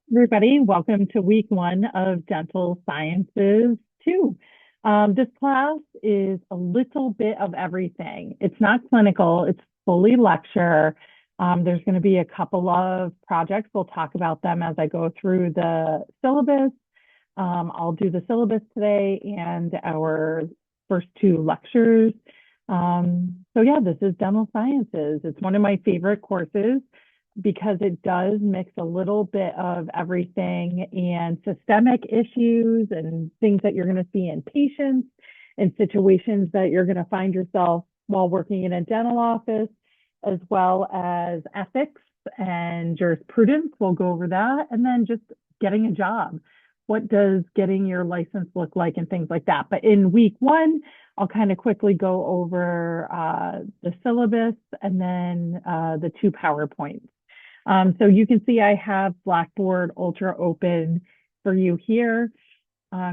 Everybody, welcome to week one of Dental Sciences 2. This class is a little bit of everything. It's not clinical, it's fully lecture. There's going to be a couple of projects. We'll talk about them as I go through the syllabus. I'll do the syllabus today and our first two lectures. So yeah, this is Dental Sciences. It's one of my favorite courses because it does mix a little bit of everything and systemic issues and things that you're going to see in patients and situations that you're going to find yourself while working in a dental office, as well as ethics and jurisprudence. We'll go over that. And then just getting a job. What does getting your license look like and things like that. But in week one, I'll kind of quickly go over the syllabus and then the two PowerPoints. So you can see I have Blackboard Ultra open for you here.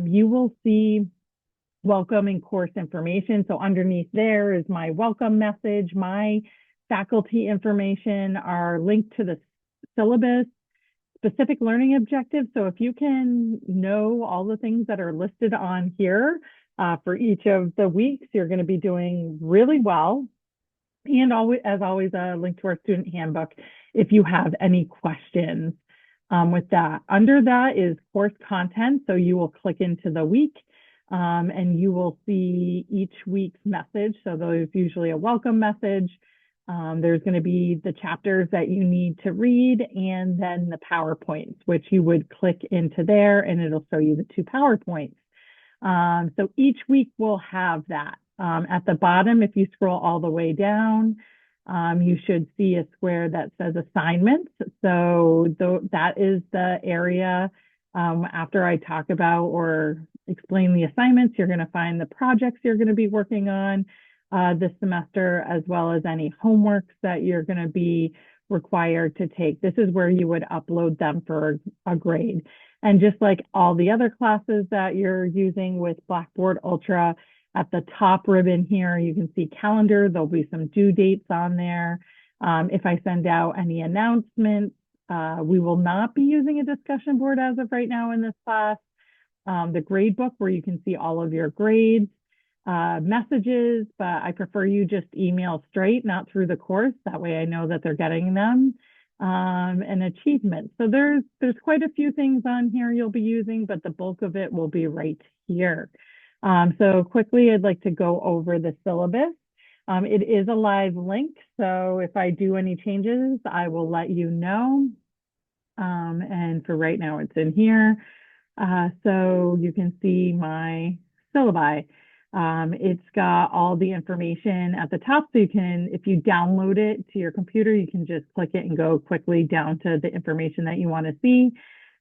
You will see welcome and course information. So underneath there is my welcome message, my faculty information, our link to the syllabus, specific learning objectives. So if you can know all the things that are listed on here for each of the weeks, you're going to be doing really well. And always, as always, a link to our student handbook if you have any questions with that. Under that is course content. So you will click into the week and you will see each week's message. So there's usually a welcome message. There's going to be the chapters that you need to read and then the PowerPoints, which you would click into there and it'll show you the two PowerPoints. So each week will have that. At the bottom, if you scroll all the way down, you should see a square that says assignments. So that is the area after I talk about or explain the assignments, you're going to find the projects you're going to be working on this semester, as well as any homeworks that you're going to be required to take. This is where you would upload them for a grade. And just like all the other classes that you're using with Blackboard Ultra, at the top ribbon here, you can see calendar. There'll be some due dates on there. If I send out any announcements, we will not be using a discussion board as of right now in this class. The grade book where you can see all of your grades, messages, but I prefer you just email straight, not through the course. That way I know that they're getting them. And achievements. So there's quite a few things on here you'll be using, but the bulk of it will be right here. So quickly, I'd like to go over the syllabus. It is a live link, so if I do any changes, I will let you know. And for right now, it's in here. So you can see my syllabi. It's got all the information at the top, so you can, if you download it to your computer, you can just click it and go quickly down to the information that you want to see.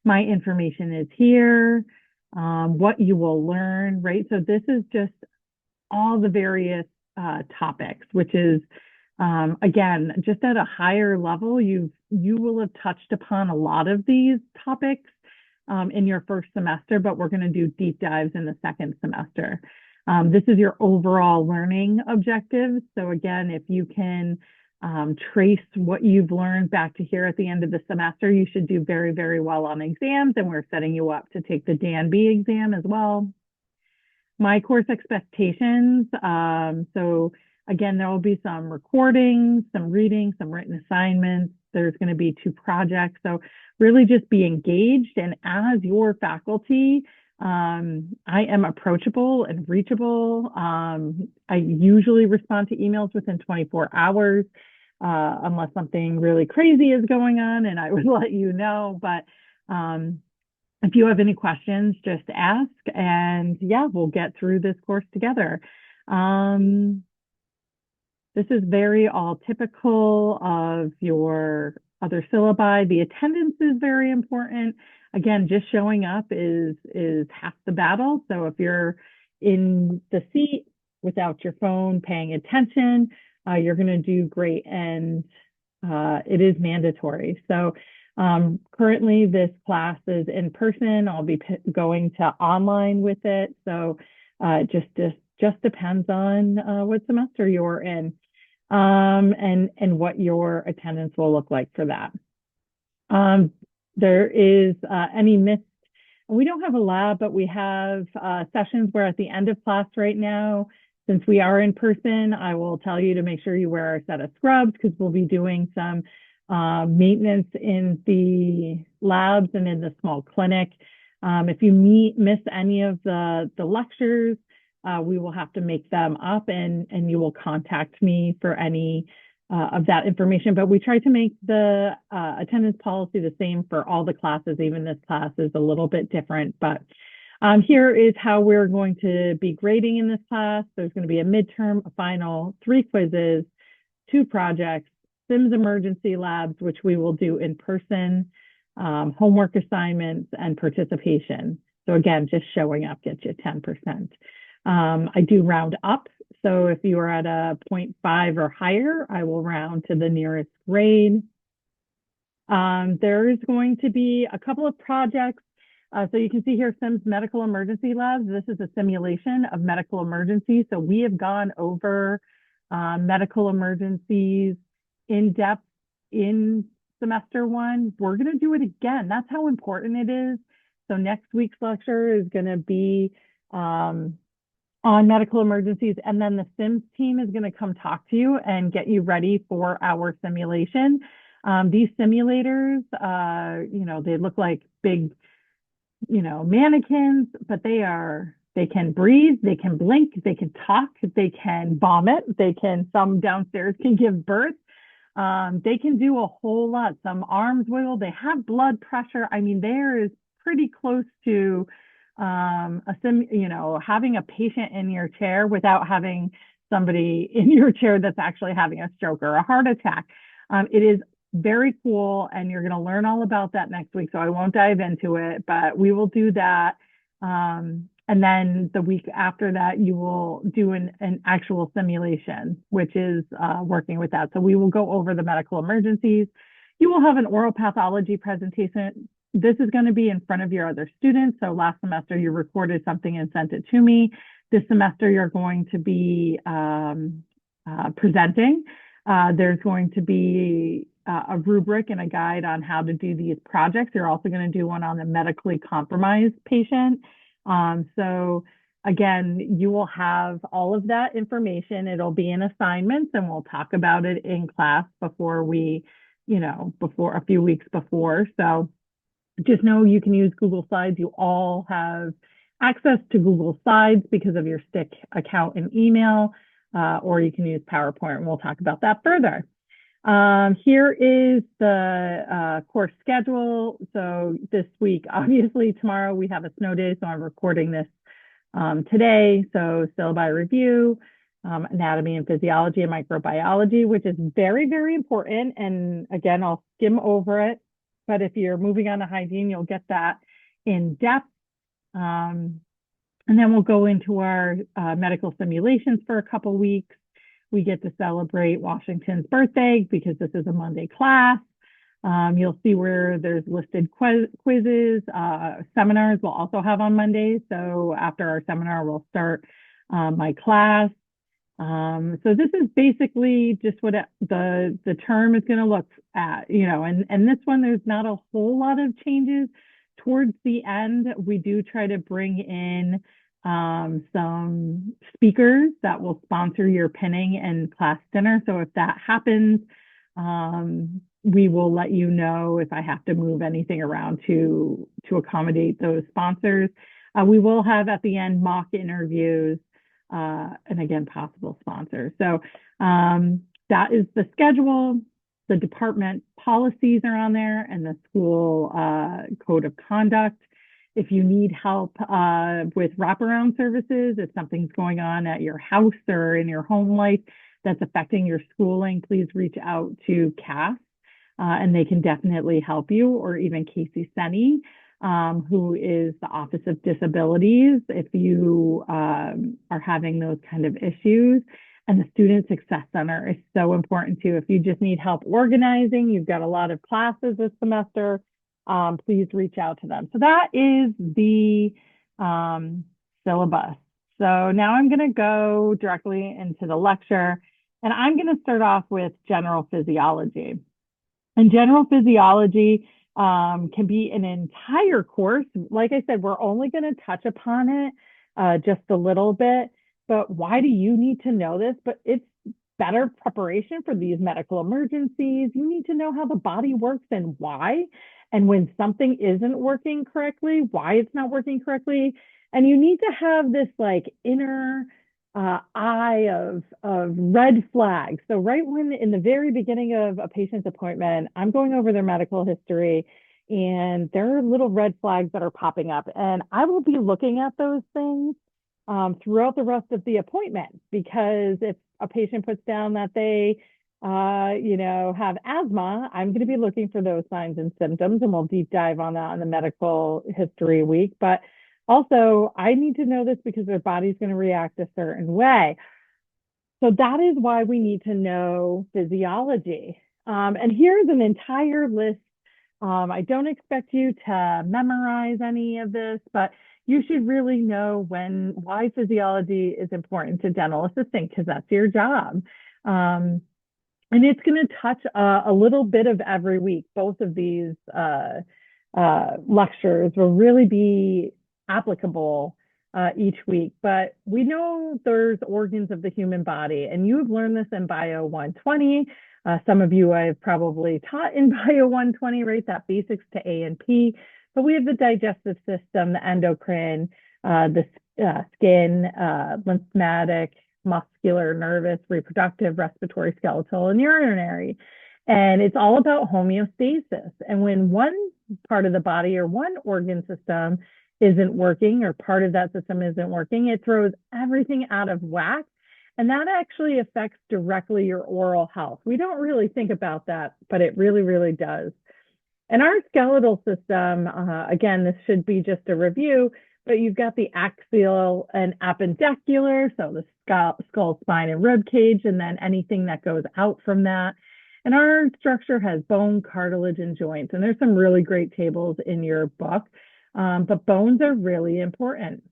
My information is here. What you will learn, right? So this is just all the various topics, which is, again, just at a higher level, you will have touched upon a lot of these topics in your first semester, but we're going to do deep dives in the second semester. This is your overall learning objectives. So again, if you can trace what you've learned back to here at the end of the semester, you should do very, very well on exams, and we're setting you up to take the DANB exam as well. My course expectations. So again, there will be some recordings, some reading, some written assignments. There's going to be two projects. So really just be engaged. And as your faculty, I am approachable and reachable. I usually respond to emails within 24 hours, unless something really crazy is going on, and I would let you know. But if you have any questions, just ask, and yeah, we'll get through this course together. This is very all typical of your other syllabi. The attendance is very important. Again, just showing up is half the battle. So if you're in the seat without your phone paying attention, you're going to do great, and it is mandatory. So currently this class is in person. I'll be going to online with it. So it just depends on what semester you're in and what your attendance will look like for that. there is any missed. We don't have a lab, but we have sessions where at the end of class right now, since we are in person, I will tell you to make sure you wear a set of scrubs because we'll be doing some maintenance in the labs and in the small clinic. If you miss any of the lectures, we will have to make them up and you will contact me for any of that information. But we try to make the attendance policy the same for all the classes. Even this class is a little bit different, but here is how we're going to be grading in this class. There's going to be a midterm, a final, 3 quizzes, 2 projects, SIMS emergency labs, which we will do in person, homework assignments, and participation. So again, just showing up gets you 10%. I do round up. So if you are at a 0.5 or higher, I will round to the nearest grade. There is going to be a couple of projects. So you can see here SIMS medical emergency labs. This is a simulation of medical emergencies. So we have gone over medical emergencies in depth in semester 1. We're going to do it again. That's how important it is. So next week's lecture is going to be on medical emergencies, and then the SIMS team is going to come talk to you and get you ready for our simulation. These simulators, they look like big, mannequins, but they can breathe, they can blink, they can talk, they can vomit, some downstairs can give birth. They can do a whole lot. Some arms wiggle, they have blood pressure. I mean, there is pretty close to having a patient in your chair without having somebody in your chair that's actually having a stroke or a heart attack. It is very cool, and you're going to learn all about that next week. So I won't dive into it, but we will do that. And then the week after that, you will do an actual simulation, which is working with that. So we will go over the medical emergencies. You will have an oral pathology presentation. This is going to be in front of your other students. So last semester, you recorded something and sent it to me. This semester, you're going to be presenting. There's going to be a rubric and a guide on how to do these projects. You're also going to do one on the medically compromised patient. So again, you will have all of that information. It'll be in assignments, and we'll talk about it in class before a few weeks before. So just know you can use Google Slides. You all have access to Google Slides because of your STIC account and email, or you can use PowerPoint, and we'll talk about that further. Here is the course schedule. So this week, obviously tomorrow we have a snow day, so I'm recording this today. So syllabi review, anatomy and physiology and microbiology, which is very, very important. And again, I'll skim over it. But if you're moving on to hygiene, you'll get that in depth. And then we'll go into our medical simulations for a couple weeks. We get to celebrate Washington's birthday because this is a Monday class. You'll see where there's listed quizzes. Seminars we'll also have on Mondays. So after our seminar, we'll start my class. So this is basically just what the term is going to look at, and this one, there's not a whole lot of changes. Towards the end, we do try to bring in some speakers that will sponsor your pinning and class dinner. So if that happens, we will let you know if I have to move anything around to accommodate those sponsors. We will have at the end mock interviews, and again, possible sponsors. So that is the schedule. The department policies are on there, and the school code of conduct. If you need help with wraparound services, if something's going on at your house or in your home life that's affecting your schooling, please reach out to CAS, and they can definitely help you, or even Casey Senny, who is the Office of Disabilities, if you are having those kind of issues. And the Student Success Center is so important too. If you just need help organizing, you've got a lot of classes this semester, please reach out to them. So that is the syllabus. So now I'm going to go directly into the lecture, and I'm going to start off with general physiology. In general physiology, can be an entire course. Like I said, we're only going to touch upon it just a little bit, but why do you need to know this? But it's better preparation for these medical emergencies. You need to know how the body works and why. And when something isn't working correctly, why it's not working correctly. And you need to have this like inner eye of red flags. So right when in the very beginning of a patient's appointment, I'm going over their medical history and there are little red flags that are popping up. And I will be looking at those things throughout the rest of the appointment because if a patient puts down that they have asthma, I'm going to be looking for those signs and symptoms, and we'll deep dive on that on the medical history week. But also, I need to know this because their body's going to react a certain way. So that is why we need to know physiology. And here's an entire list. I don't expect you to memorize any of this, but you should really know why physiology is important to dental assisting because that's your job. And it's going to touch a little bit of every week. Both of these lectures will really be applicable each week. But we know there's organs of the human body, and you've learned this in Bio 120. Some of you I've probably taught in Bio 120, right? That basics to A and P. But we have the digestive system, the endocrine, the skin, lymphatic, muscular, nervous, reproductive, respiratory, skeletal, and urinary. And it's all about homeostasis. And when one part of the body or one organ system isn't working or part of that system isn't working, it throws everything out of whack. And that actually affects directly your oral health. We don't really think about that, but it really, really does. And our skeletal system, again, this should be just a review, but you've got the axial and appendicular, so the skull, spine, and rib cage, and then anything that goes out from that. And our structure has bone, cartilage, and joints. And there's some really great tables in your book, but bones are really important.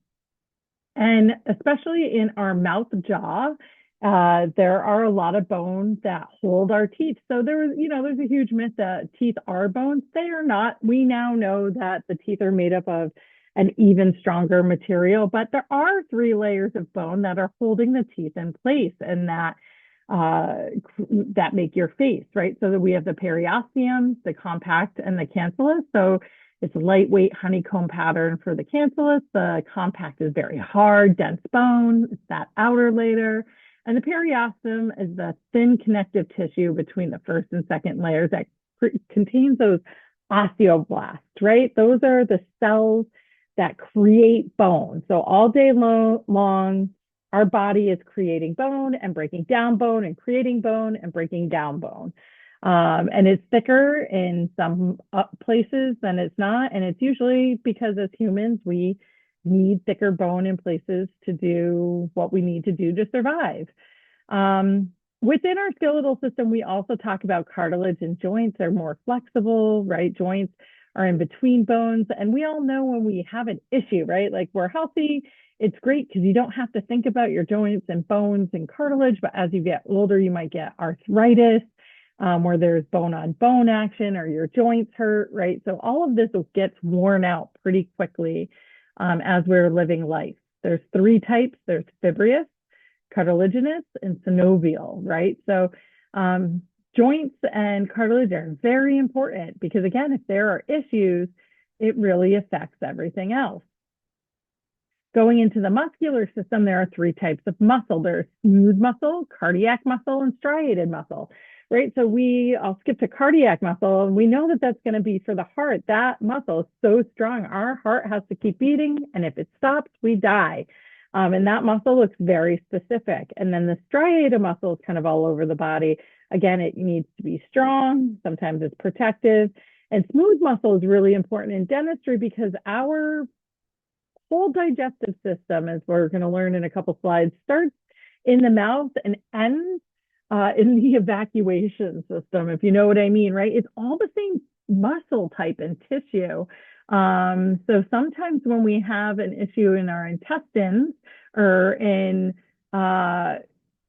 And especially in our mouth jaw, there are a lot of bones that hold our teeth. So there's a huge myth that teeth are bones. They are not. We now know that the teeth are made up of an even stronger material, but there are 3 layers of bone that are holding the teeth in place and that make your face, right? So that we have the periosteum, the compact, and the cancellous. So it's a lightweight honeycomb pattern for the cancellous. The compact is very hard, dense bone. It's that outer layer. And the periosteum is the thin connective tissue between the first and second layers that contains those osteoblasts, right? Those are the cells that create bone. So all day long, our body is creating bone and breaking down bone and creating bone and breaking down bone. And it's thicker in some places than it's not. And it's usually because as humans, we need thicker bone in places to do what we need to do to survive. Within our skeletal system, we also talk about cartilage and joints are more flexible, right? Joints are in between bones. And we all know when we have an issue, right? Like we're healthy, it's great because you don't have to think about your joints and bones and cartilage. But as you get older, you might get arthritis, where there's bone on bone action or your joints hurt, right? So all of this gets worn out pretty quickly as we're living life. There's 3 types. There's fibrous, cartilaginous, and synovial, right? So joints and cartilage are very important because, again, if there are issues, it really affects everything else. Going into the muscular system, there are 3 types of muscle. There's smooth muscle, cardiac muscle, and striated muscle, right? So I'll skip to cardiac muscle, and we know that that's going to be for the heart. That muscle is so strong. Our heart has to keep beating, and if it stops, we die. And that muscle looks very specific. And then the striated muscle is kind of all over the body. Again, it needs to be strong. Sometimes it's protective. And smooth muscle is really important in dentistry because our whole digestive system, as we're going to learn in a couple slides, starts in the mouth and ends in the evacuation system, if you know what I mean, right? It's all the same muscle type and tissue. So sometimes when we have an issue in our intestines or in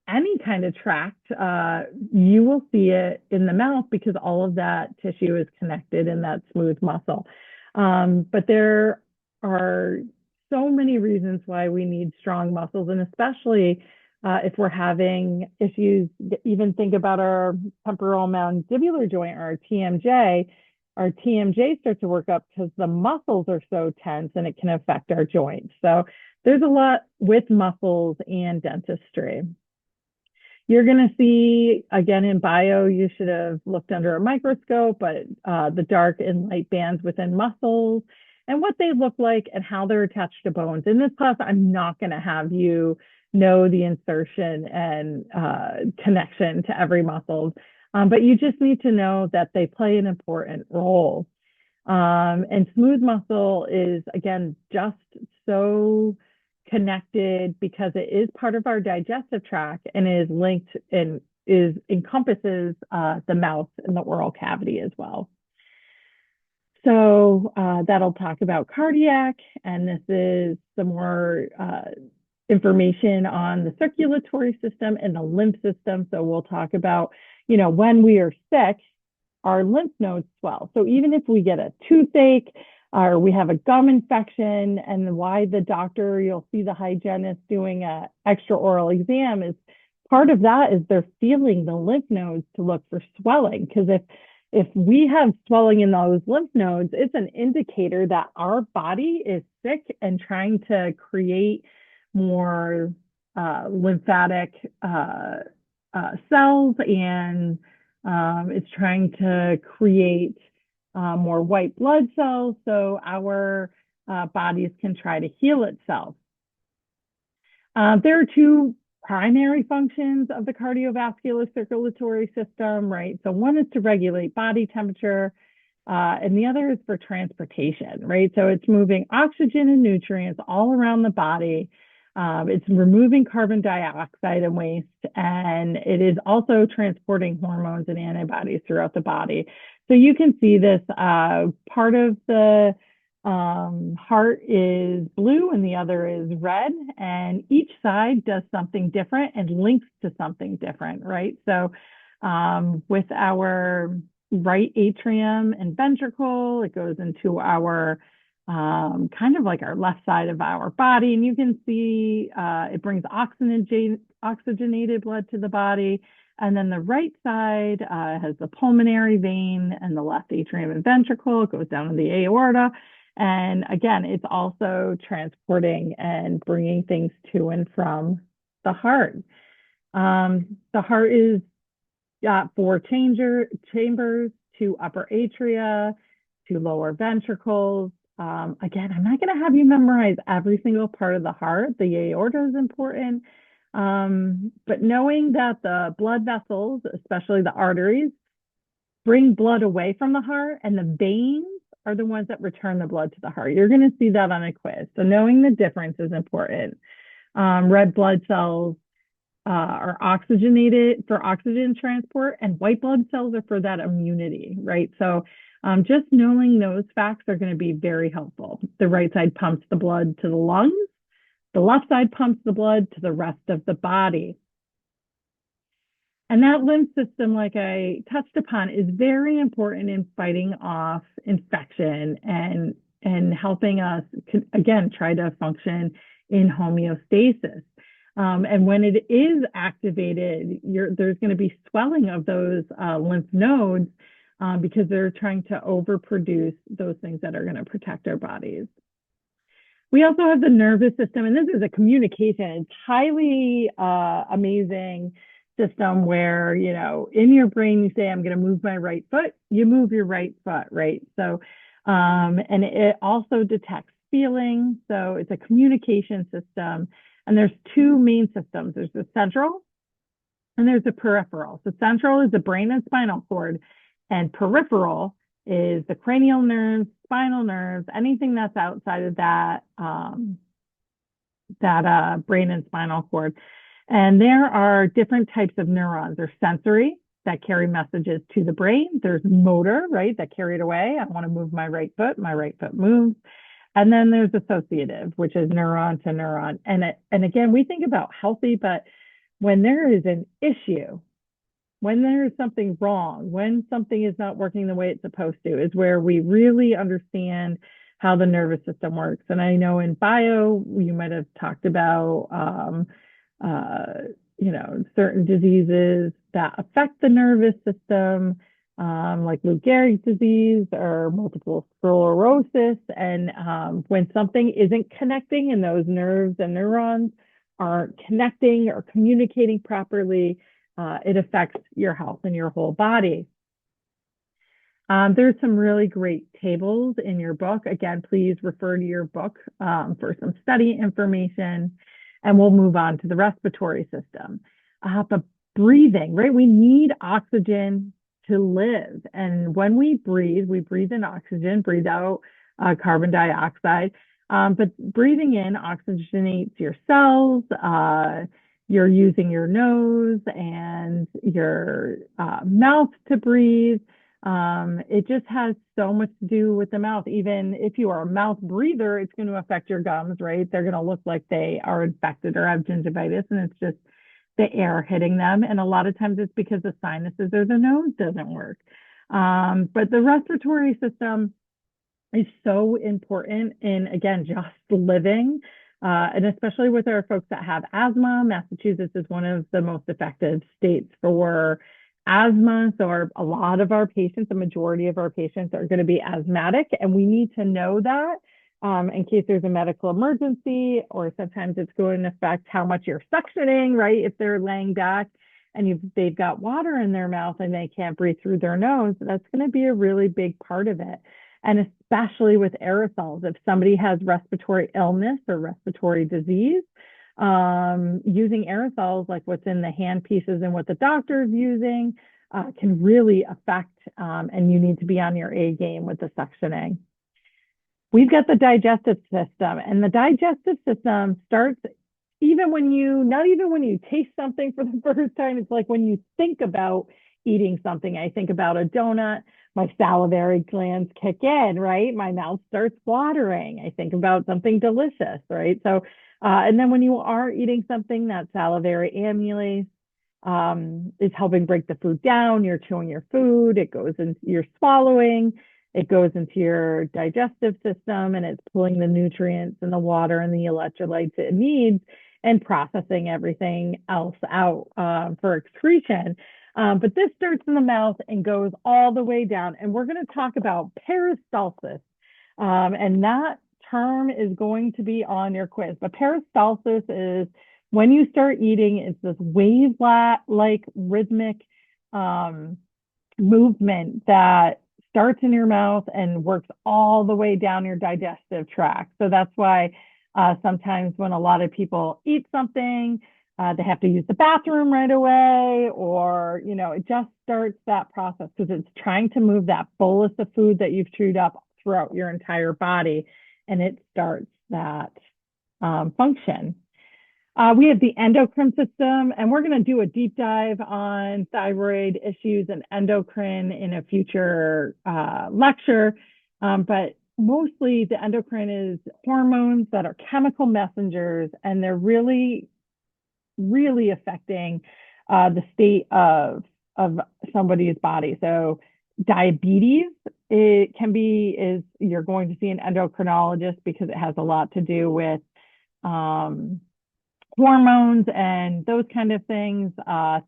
any kind of tract, you will see it in the mouth because all of that tissue is connected in that smooth muscle. But there are so many reasons why we need strong muscles, and especially if we're having issues. Even think about our temporal mandibular joint, or our TMJ. Our TMJ starts to work up because the muscles are so tense, and it can affect our joints. So there's a lot with muscles and dentistry. You're going to see, again, in bio, you should have looked under a microscope, but the dark and light bands within muscles and what they look like and how they're attached to bones. In this class, I'm not going to have you know the insertion and connection to every muscle, but you just need to know that they play an important role. And smooth muscle is, again, just so connected because it is part of our digestive tract and is linked and encompasses the mouth and the oral cavity as well. So that'll talk about cardiac, and this is some more information on the circulatory system and the lymph system. So we'll talk about, when we are sick, our lymph nodes swell. So even if we get a toothache or we have a gum infection, and why the doctor, you'll see the hygienist doing an extra oral exam, is part of that is they're feeling the lymph nodes to look for swelling. Because if we have swelling in those lymph nodes, it's an indicator that our body is sick and trying to create more lymphatic cells, and it's trying to create more white blood cells so our bodies can try to heal itself. There are two primary functions of the cardiovascular circulatory system, right? So one is to regulate body temperature, and the other is for transportation, right? So it's moving oxygen and nutrients all around the body. It's removing carbon dioxide and waste, and it is also transporting hormones and antibodies throughout the body. So you can see this part of the heart is blue and the other is red, and each side does something different and links to something different, right? So with our right atrium and ventricle, it goes into our kind of like our left side of our body, and you can see it brings oxygenated blood to the body. And then the right side has the pulmonary vein, and the left atrium and ventricle. It goes down to the aorta. And again, it's also transporting and bringing things to and from the heart. The heart is got four chambers, two upper atria, two lower ventricles. Again, I'm not going to have you memorize every single part of the heart. The aorta is important. But knowing that the blood vessels, especially the arteries, bring blood away from the heart, and the veins are the ones that return the blood to the heart. You're going to see that on a quiz. So knowing the difference is important. Red blood cells are oxygenated for oxygen transport, and white blood cells are for that immunity, right? So just knowing those facts are going to be very helpful. The right side pumps the blood to the lungs. The left side pumps the blood to the rest of the body. And that lymph system, like I touched upon, is very important in fighting off infection and helping us, again, try to function in homeostasis. And when it is activated, there's going to be swelling of those lymph nodes because they're trying to overproduce those things that are going to protect our bodies. We also have the nervous system, and this is a communication. It's highly amazing system where, in your brain, you say, I'm going to move my right foot, you move your right foot, right? So, and it also detects feeling. So it's a communication system. And there's two main systems. There's the central and there's the peripheral. So central is the brain and spinal cord, and peripheral is the cranial nerves, spinal nerves, anything that's outside of that, brain and spinal cord. And there are different types of neurons. There's sensory that carry messages to the brain. There's motor, right, that carry it away. I want to move my right foot moves. And then there's associative, which is neuron to neuron. And again, we think about healthy, but when there is an issue, when there is something wrong, when something is not working the way it's supposed to, is where we really understand how the nervous system works. And I know in bio, you might have talked about, certain diseases that affect the nervous system, like Lou Gehrig's disease or multiple sclerosis. And when something isn't connecting and those nerves and neurons aren't connecting or communicating properly, it affects your health and your whole body. There's some really great tables in your book. Again, please refer to your book for some study information, and we'll move on to the respiratory system. But breathing, right? We need oxygen to live. And when we breathe in oxygen, breathe out carbon dioxide. But breathing in oxygenates your cells. You're using your nose and your mouth to breathe. It just has so much to do with the mouth. Even if you are a mouth breather, it's going to affect your gums, right? They're going to look like they are infected or have gingivitis, and it's just the air hitting them. And a lot of times it's because the sinuses or the nose doesn't work. But the respiratory system is so important in, again, just living. And especially with our folks that have asthma, Massachusetts is one of the most effective states for asthma. So a lot of our patients, the majority of our patients are going to be asthmatic, and we need to know that in case there's a medical emergency, or sometimes it's going to affect how much you're suctioning, right? If they're laying back and they've got water in their mouth and they can't breathe through their nose, that's going to be a really big part of it. And especially with aerosols, if somebody has respiratory illness or respiratory disease, using aerosols like what's in the hand pieces and what the doctor is using can really affect, and you need to be on your A game with the suctioning. We've got the digestive system, and the digestive system starts not even when you taste something for the first time. It's like when you think about eating something. I think about a donut, my salivary glands kick in, right? My mouth starts watering. I think about something delicious, right? So, and then when you are eating something, that salivary amylase is helping break the food down. You're chewing your food. It goes into your swallowing. It goes into your digestive system, and it's pulling the nutrients and the water and the electrolytes it needs and processing everything else out for excretion. But this starts in the mouth and goes all the way down. And we're going to talk about peristalsis. And that term is going to be on your quiz. But peristalsis is when you start eating, it's this wave-like rhythmic movement that starts in your mouth and works all the way down your digestive tract. So that's why sometimes when a lot of people eat something, they have to use the bathroom right away, or, it just starts that process because it's trying to move that bolus of food that you've chewed up throughout your entire body, and it starts that function. We have the endocrine system, and we're going to do a deep dive on thyroid issues and endocrine in a future lecture. But mostly the endocrine is hormones that are chemical messengers, and they're really, really affecting the state of somebody's body. So diabetes, you're going to see an endocrinologist because it has a lot to do with hormones and those kind of things.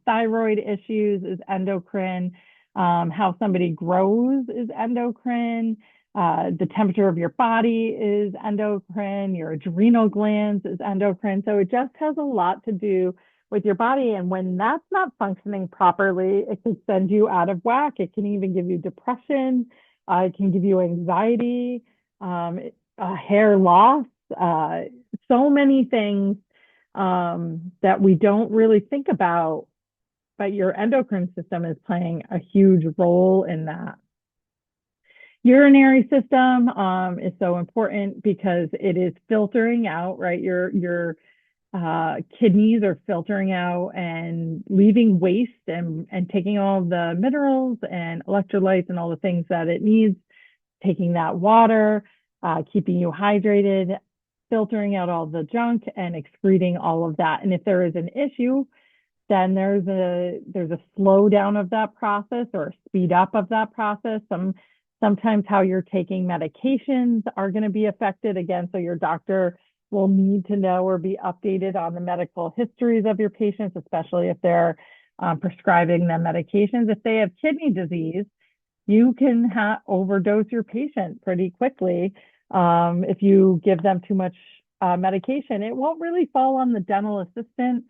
Thyroid issues is endocrine. How somebody grows is endocrine. The temperature of your body is endocrine. Your adrenal glands is endocrine. So it just has a lot to do with your body. And when that's not functioning properly, it can send you out of whack. It can even give you depression. It can give you anxiety, hair loss, so many things that we don't really think about, but your endocrine system is playing a huge role in that. Urinary system is so important because it is filtering out, right? Your kidneys are filtering out and leaving waste and taking all the minerals and electrolytes and all the things that it needs, taking that water, keeping you hydrated, filtering out all the junk and excreting all of that. And if there is an issue then there's a slowdown of that process or a speed up of that process. Sometimes how you're taking medications are going to be affected again. So your doctor will need to know or be updated on the medical histories of your patients, especially if they're prescribing them medications. If they have kidney disease, you can overdose your patient pretty quickly. If you give them too much medication, it won't really fall on the dental assistant,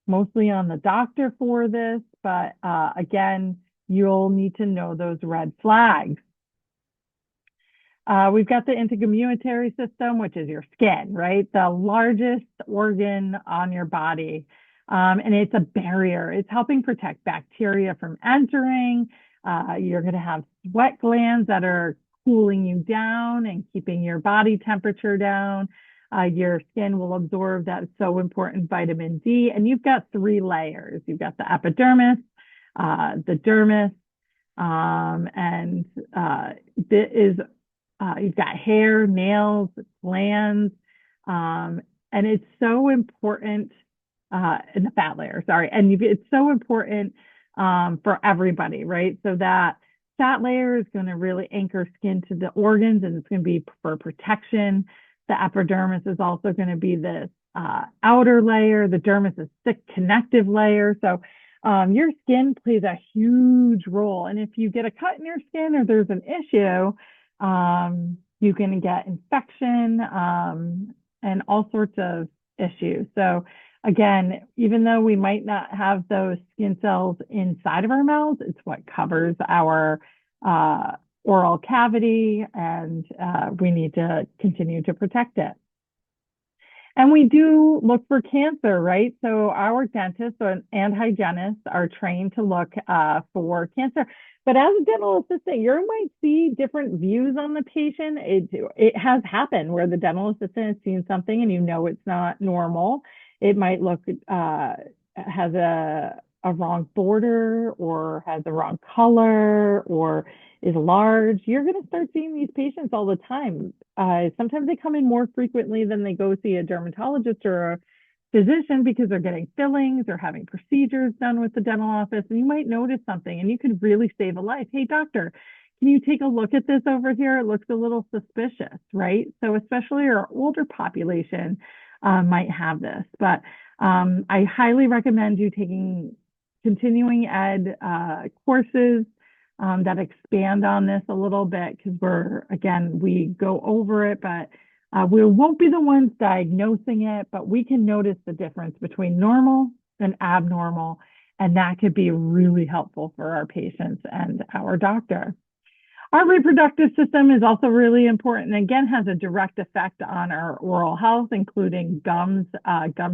mostly on the doctor for this. But again, you'll need to know those red flags. We've got the integumentary system, which is your skin, right? The largest organ on your body. And it's a barrier. It's helping protect bacteria from entering. You're going to have sweat glands that are cooling you down and keeping your body temperature down. Your skin will absorb that so important vitamin D. And you've got 3 layers. You've got the epidermis, the dermis, and you've got hair, nails, glands, and it's so important in the fat layer, sorry. And it's so important for everybody, right? So that fat layer is going to really anchor skin to the organs, and it's going to be for protection. The epidermis is also going to be this outer layer. The dermis is thick connective layer. So your skin plays a huge role. And if you get a cut in your skin or there's an issue, you can get infection and all sorts of issues. So again, even though we might not have those skin cells inside of our mouths, it's what covers our oral cavity, and we need to continue to protect it. And we do look for cancer, right? So our dentists and hygienists are trained to look for cancer. But as a dental assistant, you might see different views on the patient. It has happened where the dental assistant has seen something and you know it's not normal. It might look has a wrong border or has the wrong color or is large. You're going to start seeing these patients all the time. Sometimes they come in more frequently than they go see a dermatologist or a physician because they're getting fillings or having procedures done with the dental office. And you might notice something and you could really save a life. Hey, doctor, can you take a look at this over here? It looks a little suspicious, right? So especially our older population might have this. But I highly recommend you taking continuing ed courses that expand on this a little bit, because we go over it, but we won't be the ones diagnosing it, but we can notice the difference between normal and abnormal, and that could be really helpful for our patients and our doctor. Our reproductive system is also really important and again has a direct effect on our oral health, including gum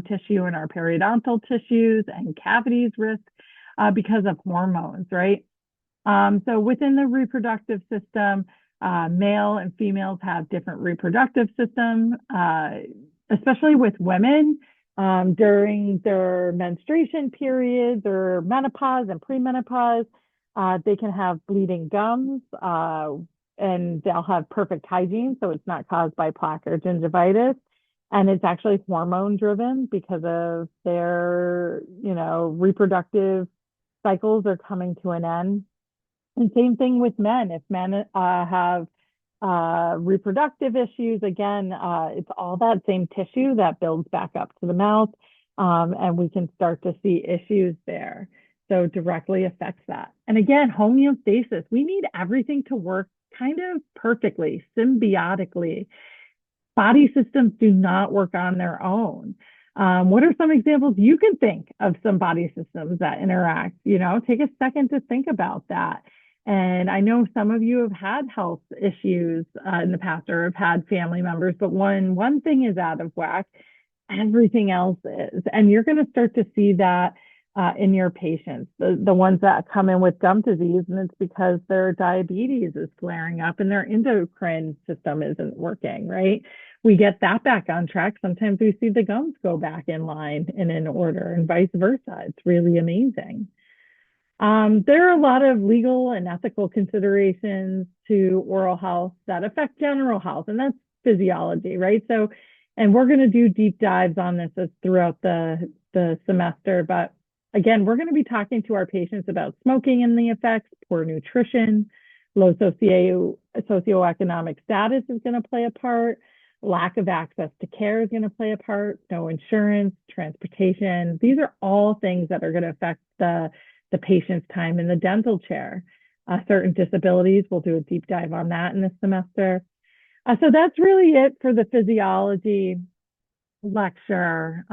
tissue in our periodontal tissues and cavities risk because of hormones, right? So within the reproductive system, male and females have different reproductive systems, especially with women during their menstruation periods or menopause and premenopause. They can have bleeding gums and they'll have perfect hygiene, so it's not caused by plaque or gingivitis. And it's actually hormone driven because of their, reproductive cycles are coming to an end. And same thing with men. If men have reproductive issues, again, it's all that same tissue that builds back up to the mouth, and we can start to see issues there. So directly affects that. And again, homeostasis. We need everything to work kind of perfectly, symbiotically. Body systems do not work on their own. What are some examples you can think of some body systems that interact? Take a second to think about that. And I know some of you have had health issues in the past or have had family members, but when one thing is out of whack, everything else is. And you're going to start to see that in your patients, the ones that come in with gum disease, and it's because their diabetes is flaring up and their endocrine system isn't working, right? We get that back on track. Sometimes we see the gums go back in line and in order and vice versa. It's really amazing. There are a lot of legal and ethical considerations to oral health that affect general health, and that's physiology, right? So, and we're going to do deep dives on this throughout the semester, but Again, we're going to be talking to our patients about smoking and the effects, poor nutrition, low socioeconomic status is going to play a part, lack of access to care is going to play a part, no insurance, transportation. These are all things that are going to affect the patient's time in the dental chair. Certain disabilities, we'll do a deep dive on that in this semester. So that's really it for the physiology lecture.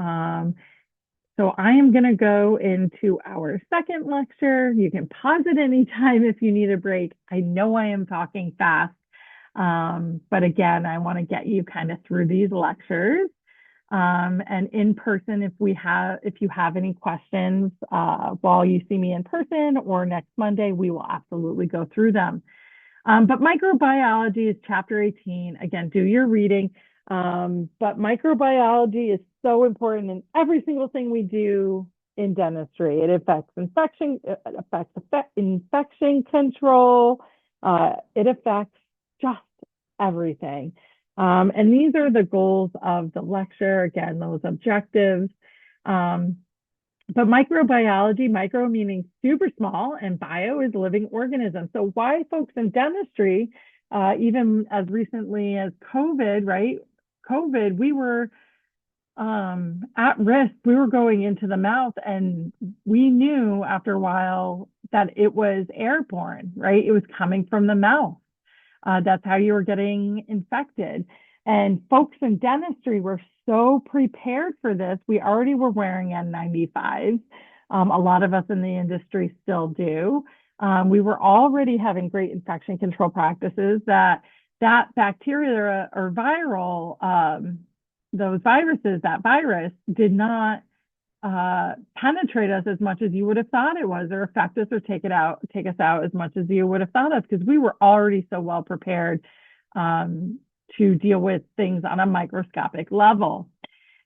So I am going to go into our second lecture. You can pause at any time if you need a break. I know I am talking fast, but again, I want to get you kind of through these lectures. And in person, if you have any questions while you see me in person or next Monday, we will absolutely go through them. But microbiology is chapter 18. Again, do your reading. But microbiology is so important in every single thing we do in dentistry. It affects infection, infection control. It affects just everything. And these are the goals of the lecture. Again, those objectives. But microbiology, micro meaning super small, and bio is living organisms. So why folks in dentistry, even as recently as COVID, right? COVID, we were at risk. We were going into the mouth, and we knew after a while that it was airborne, right? It was coming from the mouth. That's how you were getting infected. And folks in dentistry were so prepared for this. We already were wearing N95s. A lot of us in the industry still do. We were already having great infection control practices that bacteria or viral, those viruses, that virus did not penetrate us as much as you would have thought it was, or affect us or take us out as much as you would have thought of, because we were already so well prepared to deal with things on a microscopic level.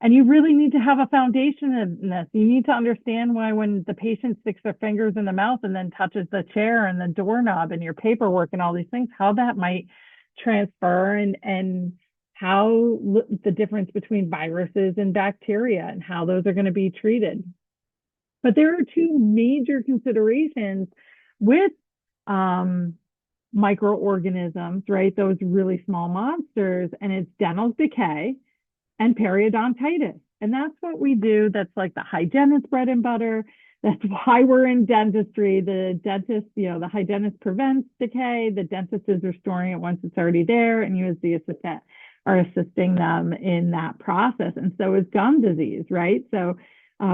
And you really need to have a foundation in this. You need to understand why when the patient sticks their fingers in the mouth and then touches the chair and the doorknob and your paperwork and all these things, how that might transfer, and how the difference between viruses and bacteria and how those are going to be treated. But there are two major considerations with microorganisms, right? Those really small monsters, and it's dental decay and periodontitis. And that's what we do. That's like the hygienist bread and butter. That's why we're in dentistry. The dentist, the hygienist prevents decay. The dentist is restoring it once it's already there, and you as the assistant are assisting them in that process. And so is gum disease, right? So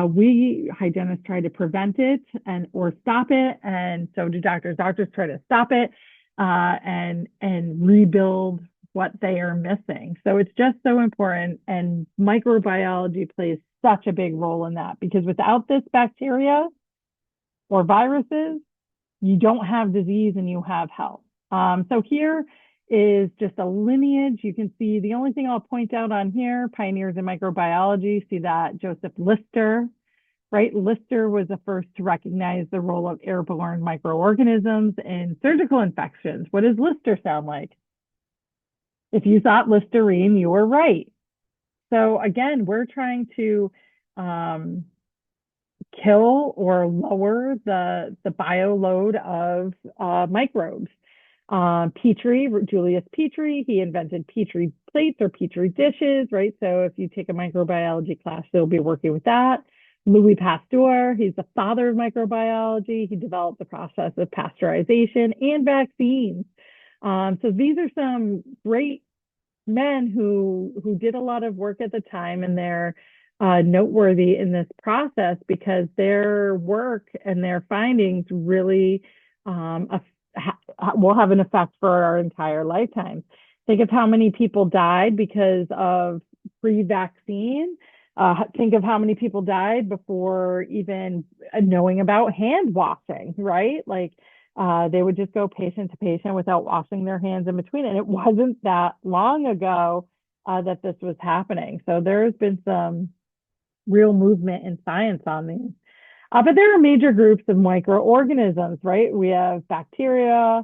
we hygienists try to prevent it or stop it, and so do doctors. Doctors try to stop it and rebuild what they are missing. So it's just so important, and microbiology plays such a big role in that, because without this bacteria or viruses, you don't have disease and you have health. So here is just a lineage. You can see the only thing I'll point out on here, pioneers in microbiology, see that Joseph Lister, right? Lister was the first to recognize the role of airborne microorganisms in surgical infections. What does Lister sound like? If you thought Listerine, you were right. So again, we're trying to kill or lower the bio load of microbes. Petrie, Julius Petrie, he invented Petrie plates or Petrie dishes, right? So if you take a microbiology class, they'll be working with that. Louis Pasteur, he's the father of microbiology. He developed the process of pasteurization and vaccines. So these are some great men who did a lot of work at the time, and they're noteworthy in this process because their work and their findings really will have an effect for our entire lifetime. Think of how many people died because of pre-vaccine. Think of how many people died before even knowing about hand washing, right? Like they would just go patient to patient without washing their hands in between. And it wasn't that long ago that this was happening. So there's been some real movement in science on these. But there are major groups of microorganisms, right? We have bacteria,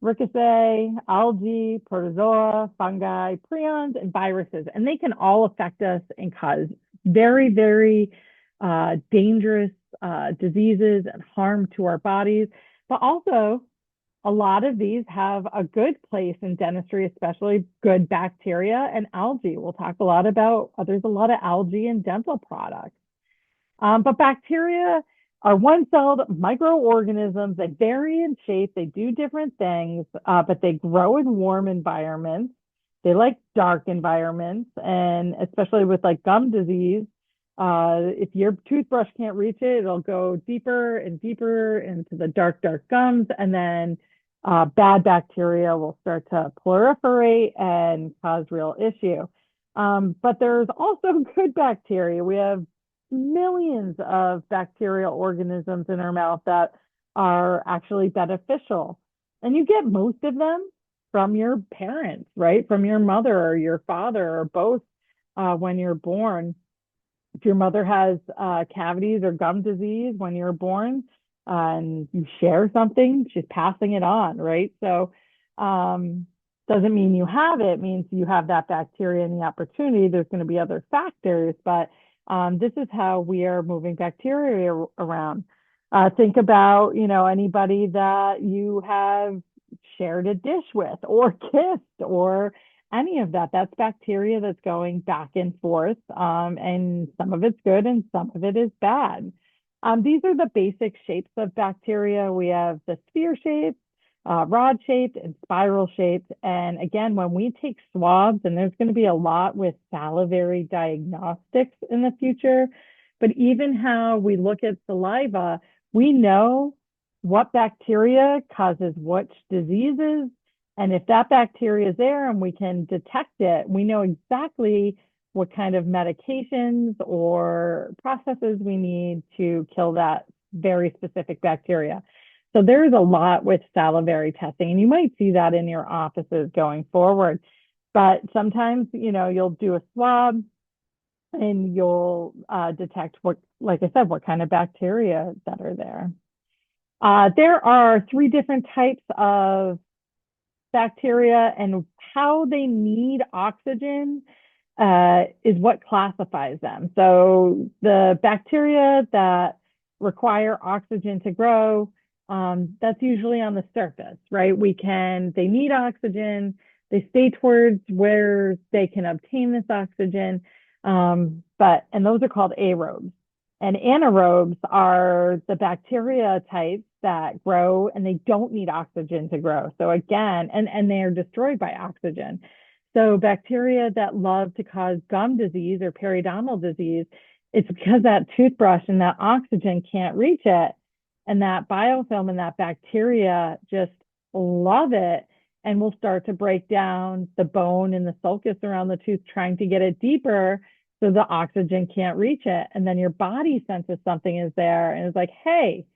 rickettsia, algae, protozoa, fungi, prions, and viruses. And they can all affect us and cause very, very dangerous diseases and harm to our bodies. But also, a lot of these have a good place in dentistry, especially good bacteria and algae. We'll talk a lot about, there's a lot of algae in dental products. But bacteria are one-celled microorganisms. They vary in shape. They do different things, but they grow in warm environments. They like dark environments, and especially with like gum disease, if your toothbrush can't reach it, it'll go deeper and deeper into the dark, dark gums, and then bad bacteria will start to proliferate and cause real issue. But there's also good bacteria. We have millions of bacterial organisms in our mouth that are actually beneficial. And you get most of them from your parents, right? From your mother or your father or both when you're born. If your mother has cavities or gum disease when you're born and you share something, she's passing it on, right? So doesn't mean you have it, means you have that bacteria and the opportunity. There's going to be other factors, but this is how we are moving bacteria around. Think about, anybody that you have shared a dish with or kissed or any of that. That's bacteria that's going back and forth. And some of it's good and some of it is bad. These are the basic shapes of bacteria. We have the sphere shape, rod shaped, and spiral shaped. And again, when we take swabs, and there's going to be a lot with salivary diagnostics in the future, but even how we look at saliva, we know what bacteria causes which diseases. And if that bacteria is there and we can detect it, we know exactly what kind of medications or processes we need to kill that very specific bacteria. So there's a lot with salivary testing, and you might see that in your offices going forward. But sometimes, you'll do a swab and you'll detect what, like I said, what kind of bacteria that are there. There are 3 different types of bacteria, and how they need oxygen is what classifies them. So the bacteria that require oxygen to grow, that's usually on the surface, right? They need oxygen, they stay towards where they can obtain this oxygen, and those are called aerobes. And anaerobes are the bacteria types that grow and they don't need oxygen to grow. So again, and they are destroyed by oxygen. So bacteria that love to cause gum disease or periodontal disease, it's because that toothbrush and that oxygen can't reach it. And that biofilm and that bacteria just love it and will start to break down the bone and the sulcus around the tooth, trying to get it deeper so the oxygen can't reach it. And then your body senses something is there and is like, hey,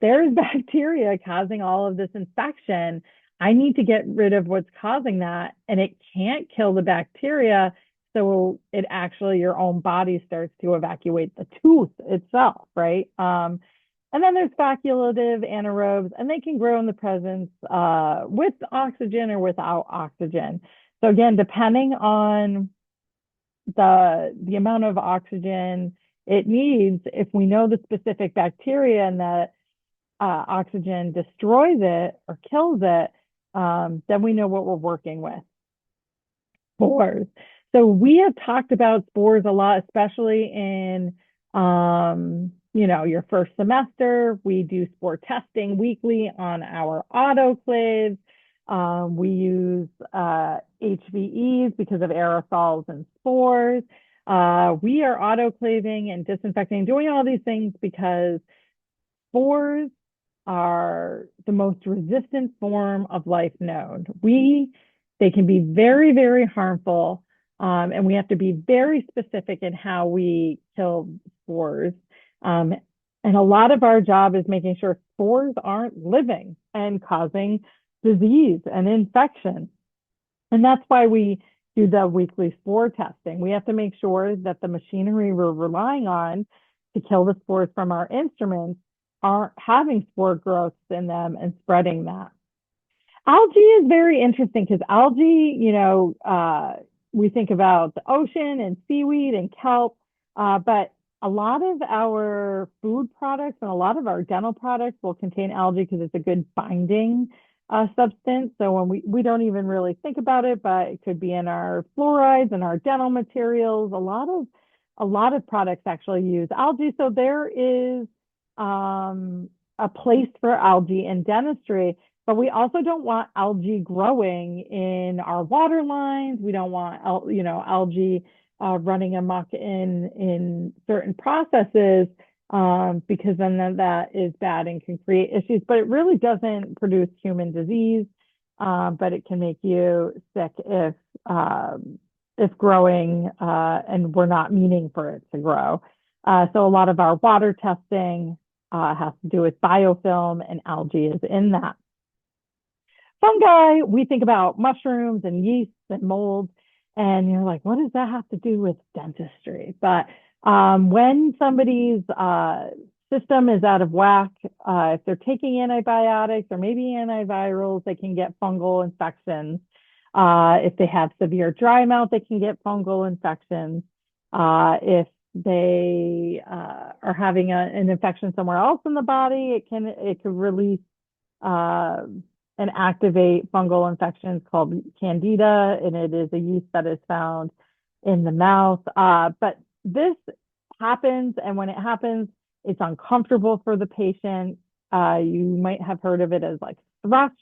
there's bacteria causing all of this infection. I need to get rid of what's causing that. And it can't kill the bacteria. So it actually, your own body starts to evacuate the tooth itself, right? And then there's facultative anaerobes, and they can grow in the presence with oxygen or without oxygen. So again, depending on the amount of oxygen it needs, if we know the specific bacteria and that oxygen destroys it or kills it, then we know what we're working with. Spores. So we have talked about spores a lot, especially in your first semester. We do spore testing weekly on our autoclaves. We use HVEs because of aerosols and spores. We are autoclaving and disinfecting, doing all these things because spores are the most resistant form of life known. They can be very, very harmful, and we have to be very specific in how we kill spores. And a lot of our job is making sure spores aren't living and causing disease and infection. And that's why we do the weekly spore testing. We have to make sure that the machinery we're relying on to kill the spores from our instruments aren't having spore growths in them and spreading that. Algae is very interesting because algae, we think about the ocean and seaweed and kelp, but a lot of our food products and a lot of our dental products will contain algae because it's a good binding substance. So when we don't even really think about it, but it could be in our fluorides and our dental materials. A lot of products actually use algae. So there is a place for algae in dentistry, but we also don't want algae growing in our water lines. We don't want algae running amok in certain processes, because then that is bad and can create issues. But it really doesn't produce human disease, but it can make you sick if growing, and we're not meaning for it to grow. So a lot of our water testing has to do with biofilm, and algae is in that. Fungi, we think about mushrooms and yeast and mold, and you're like, what does that have to do with dentistry? But when somebody's system is out of whack, if they're taking antibiotics or maybe antivirals, they can get fungal infections. If they have severe dry mouth, they can get fungal infections. If they are having an infection somewhere else in the body, it could release and activate fungal infections called candida, and it is a yeast that is found in the mouth. But this happens, and when it happens, it's uncomfortable for the patient. You might have heard of it as like thrush.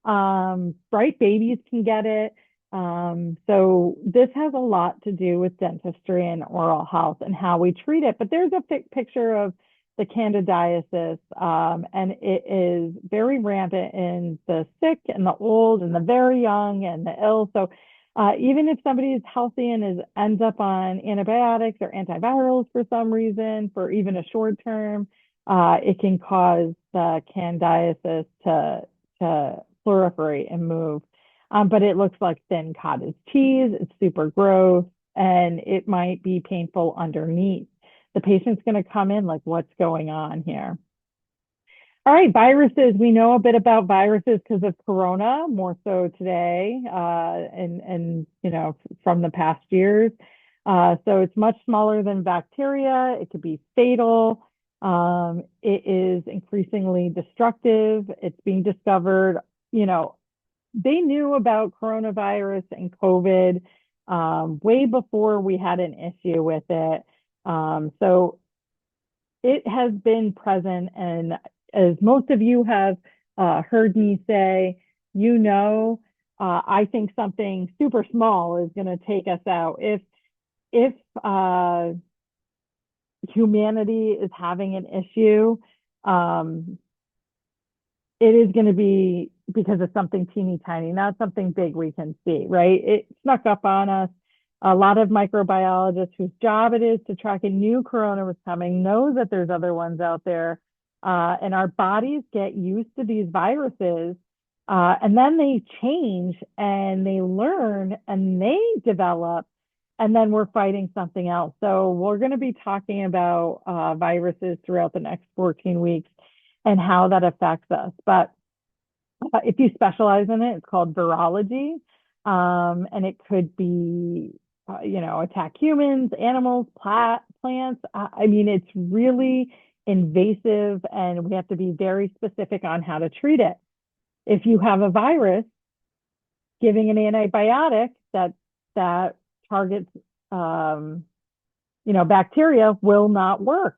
Right? Babies can get it. So this has a lot to do with dentistry and oral health and how we treat it. But there's a picture of the candidiasis, and it is very rampant in the sick and the old and the very young and the ill. So even if somebody is healthy and ends up on antibiotics or antivirals for some reason, for even a short term, it can cause the candidiasis to proliferate and move. But it looks like thin cottage cheese. It's super gross, and it might be painful underneath. The patient's going to come in like, what's going on here? All right, viruses. We know a bit about viruses because of Corona, more so today, and from the past years. So it's much smaller than bacteria. It could be fatal. It is increasingly destructive. It's being discovered. They knew about coronavirus and COVID way before we had an issue with it. So it has been present, and as most of you have heard me say, I think something super small is going to take us out. If humanity is having an issue, it is going to be because of something teeny tiny, not something big we can see, right? It snuck up on us. A lot of microbiologists whose job it is to track a new corona was coming know that there's other ones out there. And our bodies get used to these viruses, and then they change and they learn and they develop, and then we're fighting something else. So we're going to be talking about viruses throughout the next 14 weeks and how that affects us. But if you specialize in it, it's called virology, and it could be attack humans, animals, plants. I mean, it's really invasive, and we have to be very specific on how to treat it. If you have a virus, giving an antibiotic that targets bacteria will not work.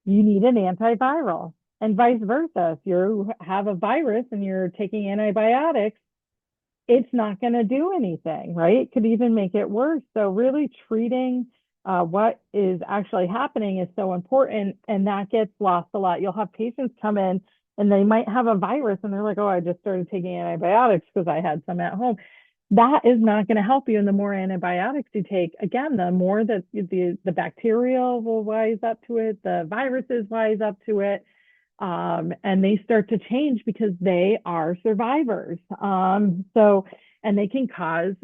You need an antiviral, and vice versa. If you have a virus and you're taking antibiotics, it's not going to do anything, right? It could even make it worse. So really treating what is actually happening is so important, and that gets lost a lot. You'll have patients come in and they might have a virus and they're like, oh, I just started taking antibiotics because I had some at home. That is not going to help you. And the more antibiotics you take, again, the more that the bacteria will wise up to it, the viruses wise up to it. And they start to change because they are survivors. And they can cause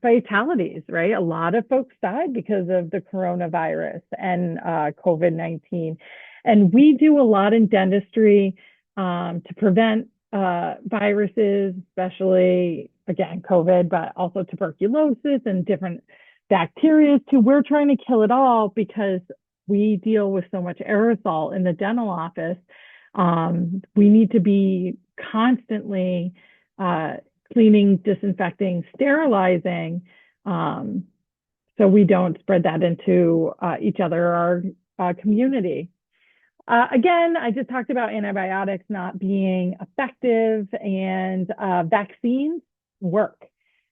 fatalities, right? A lot of folks died because of the coronavirus and COVID-19. And we do a lot in dentistry to prevent viruses, especially, again, COVID, but also tuberculosis and different bacteria too. We're trying to kill it all because we deal with so much aerosol in the dental office. We need to be constantly uh, cleaning, disinfecting, sterilizing, um, so we don't spread that into each other or our community. Again, I just talked about antibiotics not being effective and vaccines work.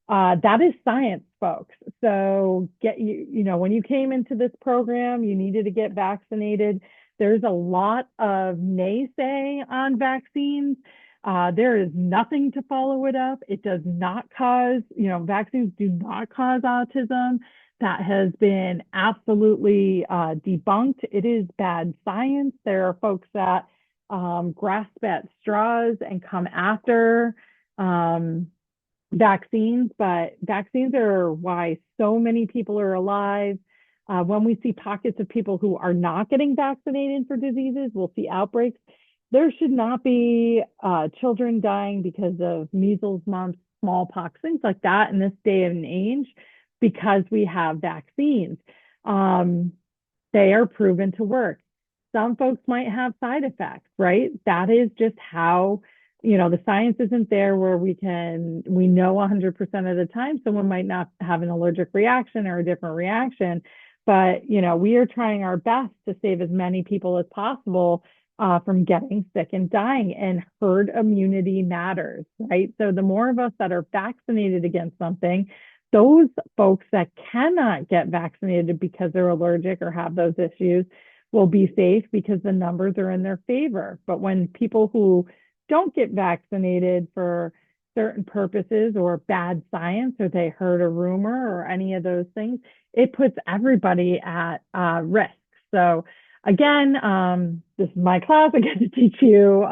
That is science, folks. So when you came into this program, you needed to get vaccinated. There's a lot of naysay on vaccines. There is nothing to follow it up. It does not cause, vaccines do not cause autism. That has been absolutely debunked. It is bad science. There are folks that grasp at straws and come after vaccines, but vaccines are why so many people are alive. When we see pockets of people who are not getting vaccinated for diseases, we'll see outbreaks. There should not be children dying because of measles, mumps, smallpox, things like that in this day and age because we have vaccines. They are proven to work. Some folks might have side effects, right? That is just how, the science isn't there where we know 100% of the time someone might not have an allergic reaction or a different reaction. But, we are trying our best to save as many people as possible from getting sick and dying, and herd immunity matters, right? So the more of us that are vaccinated against something, those folks that cannot get vaccinated because they're allergic or have those issues will be safe because the numbers are in their favor. But when people who don't get vaccinated for certain purposes or bad science, or they heard a rumor or any of those things, it puts everybody at risk. So again, this is my class. I get to teach you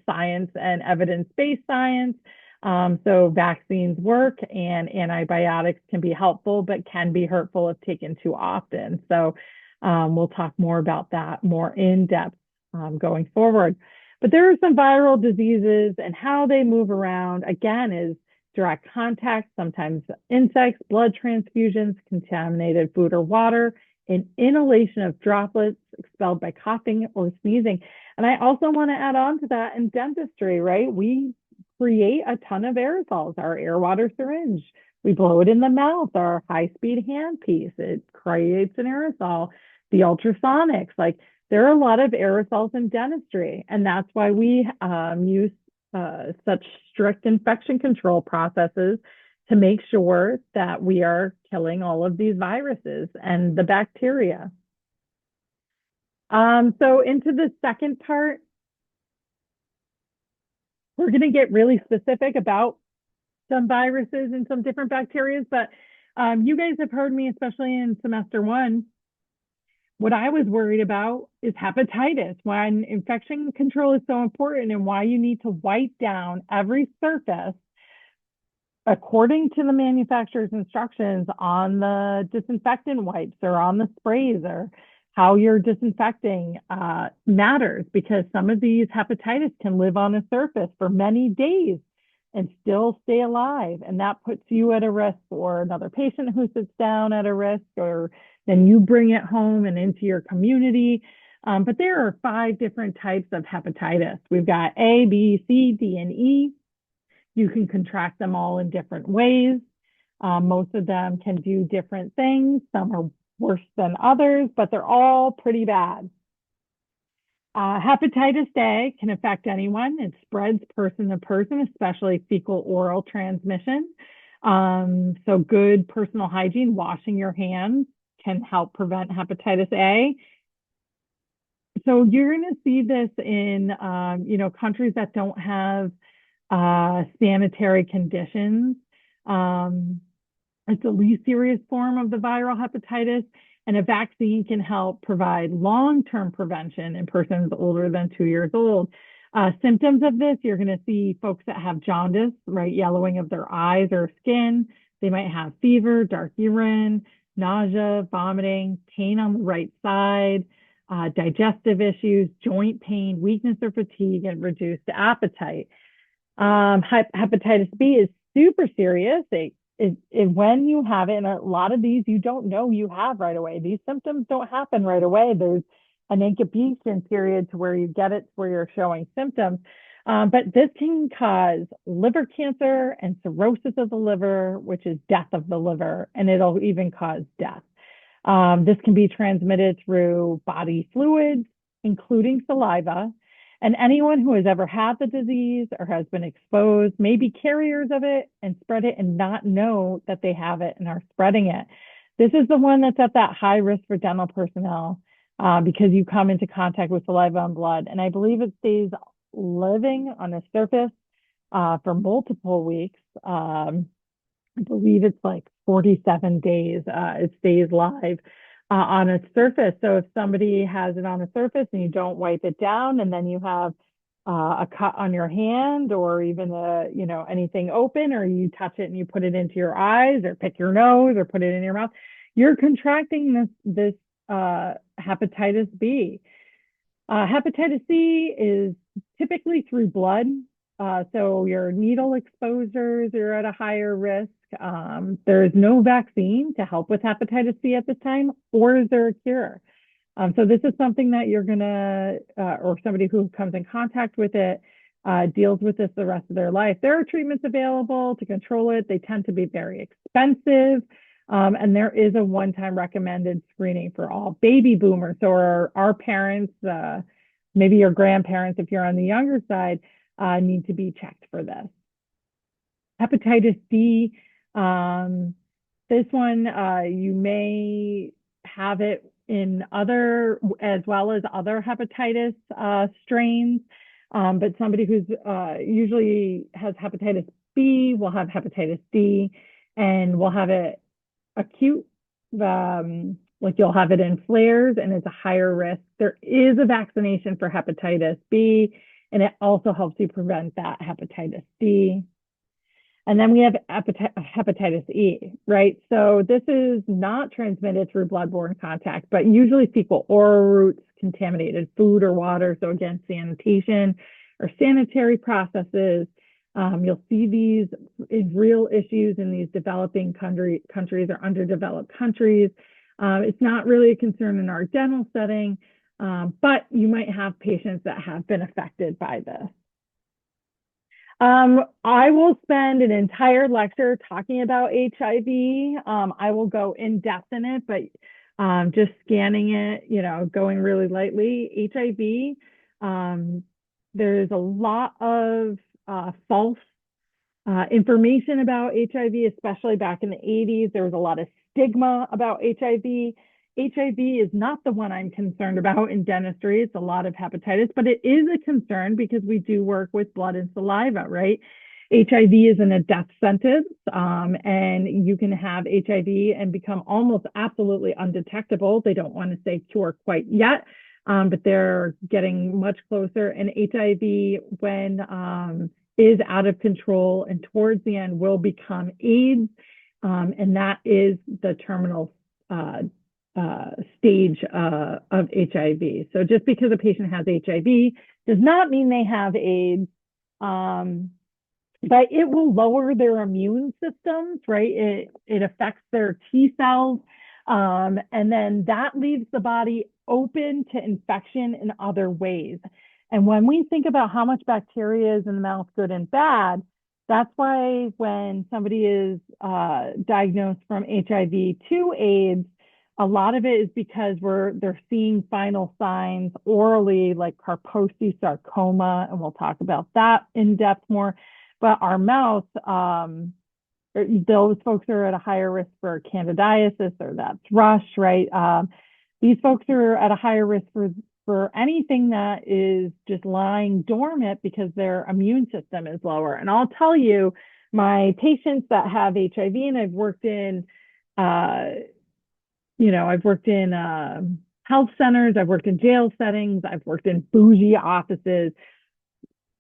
science and evidence-based science. So vaccines work and antibiotics can be helpful, but can be hurtful if taken too often. So we'll talk more about that more in depth going forward. But there are some viral diseases, and how they move around, again, is direct contact, sometimes insects, blood transfusions, contaminated food or water, and inhalation of droplets expelled by coughing or sneezing. And I also want to add on to that in dentistry, right? We create a ton of aerosols. Our air water syringe, we blow it in the mouth. Our high-speed handpiece, it creates an aerosol. The ultrasonics, like there are a lot of aerosols in dentistry, and that's why we use such strict infection control processes to make sure that we are killing all of these viruses and the bacteria. So into the second part, we're going to get really specific about some viruses and some different bacteria, but you guys have heard me, especially in semester one, what I was worried about is hepatitis, why infection control is so important and why you need to wipe down every surface according to the manufacturer's instructions on the disinfectant wipes or on the sprays, or how you're disinfecting matters, because some of these hepatitis can live on a surface for many days and still stay alive. And that puts you at a risk, or another patient who sits down at a risk, or then you bring it home and into your community. But there are 5 different types of hepatitis. We've got A, B, C, D, and E. You can contract them all in different ways. Most of them can do different things. Some are worse than others, but they're all pretty bad. Hepatitis A can affect anyone. It spreads person to person, especially fecal-oral transmission. So good personal hygiene, washing your hands, can help prevent hepatitis A. So you're going to see this in, countries that don't have sanitary conditions. It's the least serious form of the viral hepatitis, and a vaccine can help provide long-term prevention in persons older than 2 years old. Symptoms of this, you're going to see folks that have jaundice, right, yellowing of their eyes or skin. They might have fever, dark urine, nausea, vomiting, pain on the right side, digestive issues, joint pain, weakness or fatigue, and reduced appetite. Hepatitis B is super serious. It when you have it, and a lot of these you don't know you have right away. These symptoms don't happen right away. There's an incubation period to where you get it, where you're showing symptoms. But this can cause liver cancer and cirrhosis of the liver, which is death of the liver, and it'll even cause death. This can be transmitted through body fluids, including saliva. And anyone who has ever had the disease or has been exposed may be carriers of it and spread it and not know that they have it and are spreading it. This is the one that's at that high risk for dental personnel because you come into contact with saliva and blood. And I believe it stays living on the surface for multiple weeks. I believe it's like 47 days. It stays live on its surface. So if somebody has it on the surface and you don't wipe it down, and then you have a cut on your hand, or even anything open, or you touch it and you put it into your eyes, or pick your nose, or put it in your mouth, you're contracting this hepatitis B. Hepatitis C is typically through blood. So your needle exposures are at a higher risk. There is no vaccine to help with hepatitis C at this time, or is there a cure? So this is something that you're gonna, or somebody who comes in contact with it, deals with this the rest of their life. There are treatments available to control it. They tend to be very expensive. And there is a one-time recommended screening for all baby boomers. So our parents, maybe your grandparents, if you're on the younger side, need to be checked for this. Hepatitis D, this one, you may have it in as well as other hepatitis strains, but somebody who's usually has hepatitis B will have hepatitis D, and will have it acute, like you'll have it in flares, and it's a higher risk. There is a vaccination for hepatitis B, and it also helps you prevent that hepatitis D. And then we have hepatitis E, right? So this is not transmitted through bloodborne contact, but usually fecal oral routes, contaminated food or water. So again, sanitation or sanitary processes. You'll see these real issues in these developing countries or underdeveloped countries. It's not really a concern in our dental setting, but you might have patients that have been affected by this. I will spend an entire lecture talking about HIV. I will go in depth in it, but just scanning it, going really lightly. HIV, there's a lot of false information about HIV, especially back in the 80s. There was a lot of stigma about HIV. HIV is not the one I'm concerned about in dentistry. It's a lot of hepatitis, but it is a concern because we do work with blood and saliva, right? HIV isn't a death sentence, and you can have HIV and become almost absolutely undetectable. They don't want to say cure quite yet, but they're getting much closer. And HIV, when is out of control and towards the end will become AIDS, and that is the terminal stage of HIV. So just because a patient has HIV does not mean they have AIDS, but it will lower their immune systems, right? It affects their T cells, and then that leaves the body open to infection in other ways. And when we think about how much bacteria is in the mouth, good and bad, that's why when somebody is diagnosed from HIV to AIDS, a lot of it is because they're seeing final signs orally, like Kaposi sarcoma, and we'll talk about that in depth more. But our mouth, those folks are at a higher risk for candidiasis or that thrush, right? These folks are at a higher risk for anything that is just lying dormant because their immune system is lower. And I'll tell you, my patients that have HIV, and I've worked in health centers, I've worked in jail settings, I've worked in bougie offices.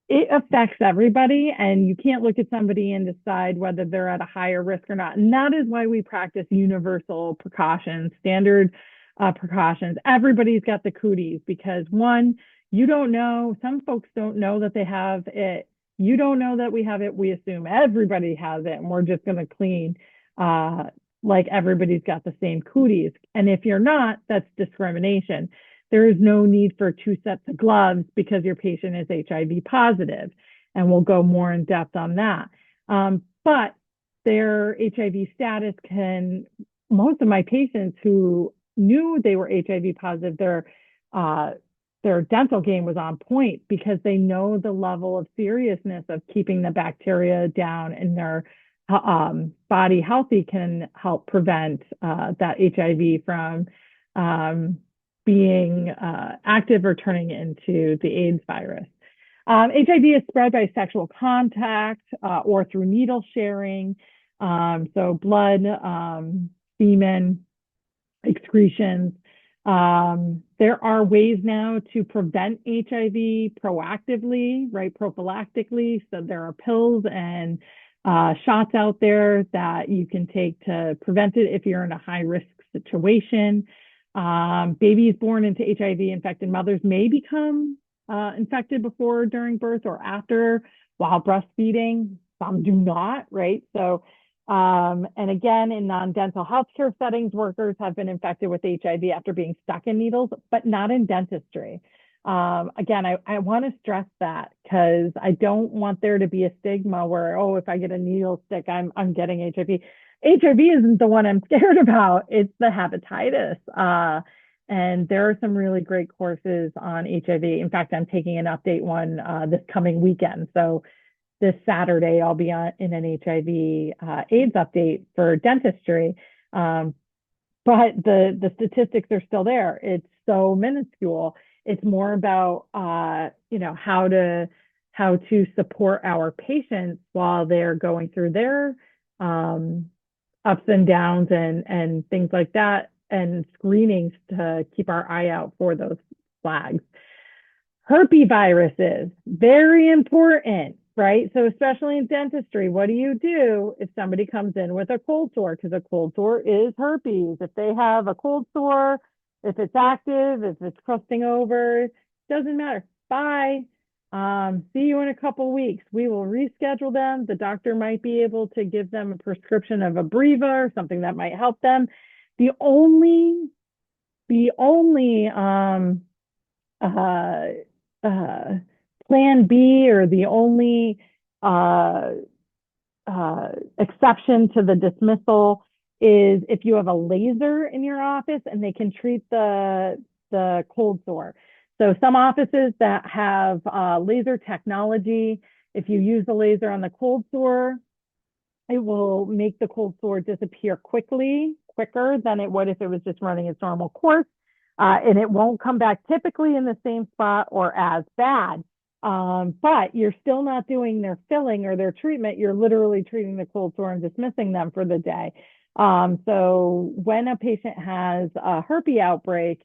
It affects everybody, and you can't look at somebody and decide whether they're at a higher risk or not. And that is why we practice universal precautions, standard precautions. Everybody's got the cooties because one, you don't know, some folks don't know that they have it You don't know that we have it. We assume everybody has it, and we're just going to clean like everybody's got the same cooties. And if you're not, that's discrimination. There is no need for two sets of gloves because your patient is HIV positive, and we'll go more in depth on that. But their HIV status can, most of my patients who knew they were HIV positive, their dental game was on point because they know the level of seriousness of keeping the bacteria down in their body healthy can help prevent that HIV from being active or turning into the AIDS virus. HIV is spread by sexual contact or through needle sharing. So blood, semen, excretions. There are ways now to prevent HIV proactively, right? Prophylactically. So there are pills and shots out there that you can take to prevent it if you're in a high risk situation. Babies born into HIV infected mothers may become infected before, during birth, or after while breastfeeding. Some do not, right? So, and again, in non-dental healthcare settings, workers have been infected with HIV after being stuck in needles, but not in dentistry. Again, I want to stress that because I don't want there to be a stigma where, oh, if I get a needle stick, I'm getting HIV. HIV isn't the one I'm scared about. It's the hepatitis. And there are some really great courses on HIV. In fact, I'm taking an update one this coming weekend. So this Saturday, I'll be in an HIV AIDS update for dentistry. But the statistics are still there. It's so minuscule. It's more about how to support our patients while they're going through their ups and downs and things like that, and screenings to keep our eye out for those flags. Herpesviruses, very important, right? So especially in dentistry, what do you do if somebody comes in with a cold sore? Because a cold sore is herpes. If they have a cold sore, if it's active, if it's crusting over, doesn't matter. Bye. See you in a couple weeks. We will reschedule them. The doctor might be able to give them a prescription of Abreva or something that might help them. The only plan B, or the only exception to the dismissal, is if you have a laser in your office and they can treat the cold sore. So some offices that have laser technology, if you use the laser on the cold sore, it will make the cold sore disappear quicker than it would if it was just running its normal course. And it won't come back typically in the same spot or as bad. But you're still not doing their filling or their treatment. You're literally treating the cold sore and dismissing them for the day. So when a patient has a herpes outbreak,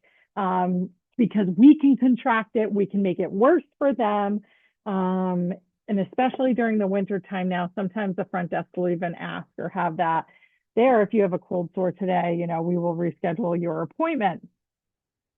because we can contract it, we can make it worse for them. And especially during the winter time now, sometimes the front desk will even ask or have that there. If you have a cold sore today, we will reschedule your appointment.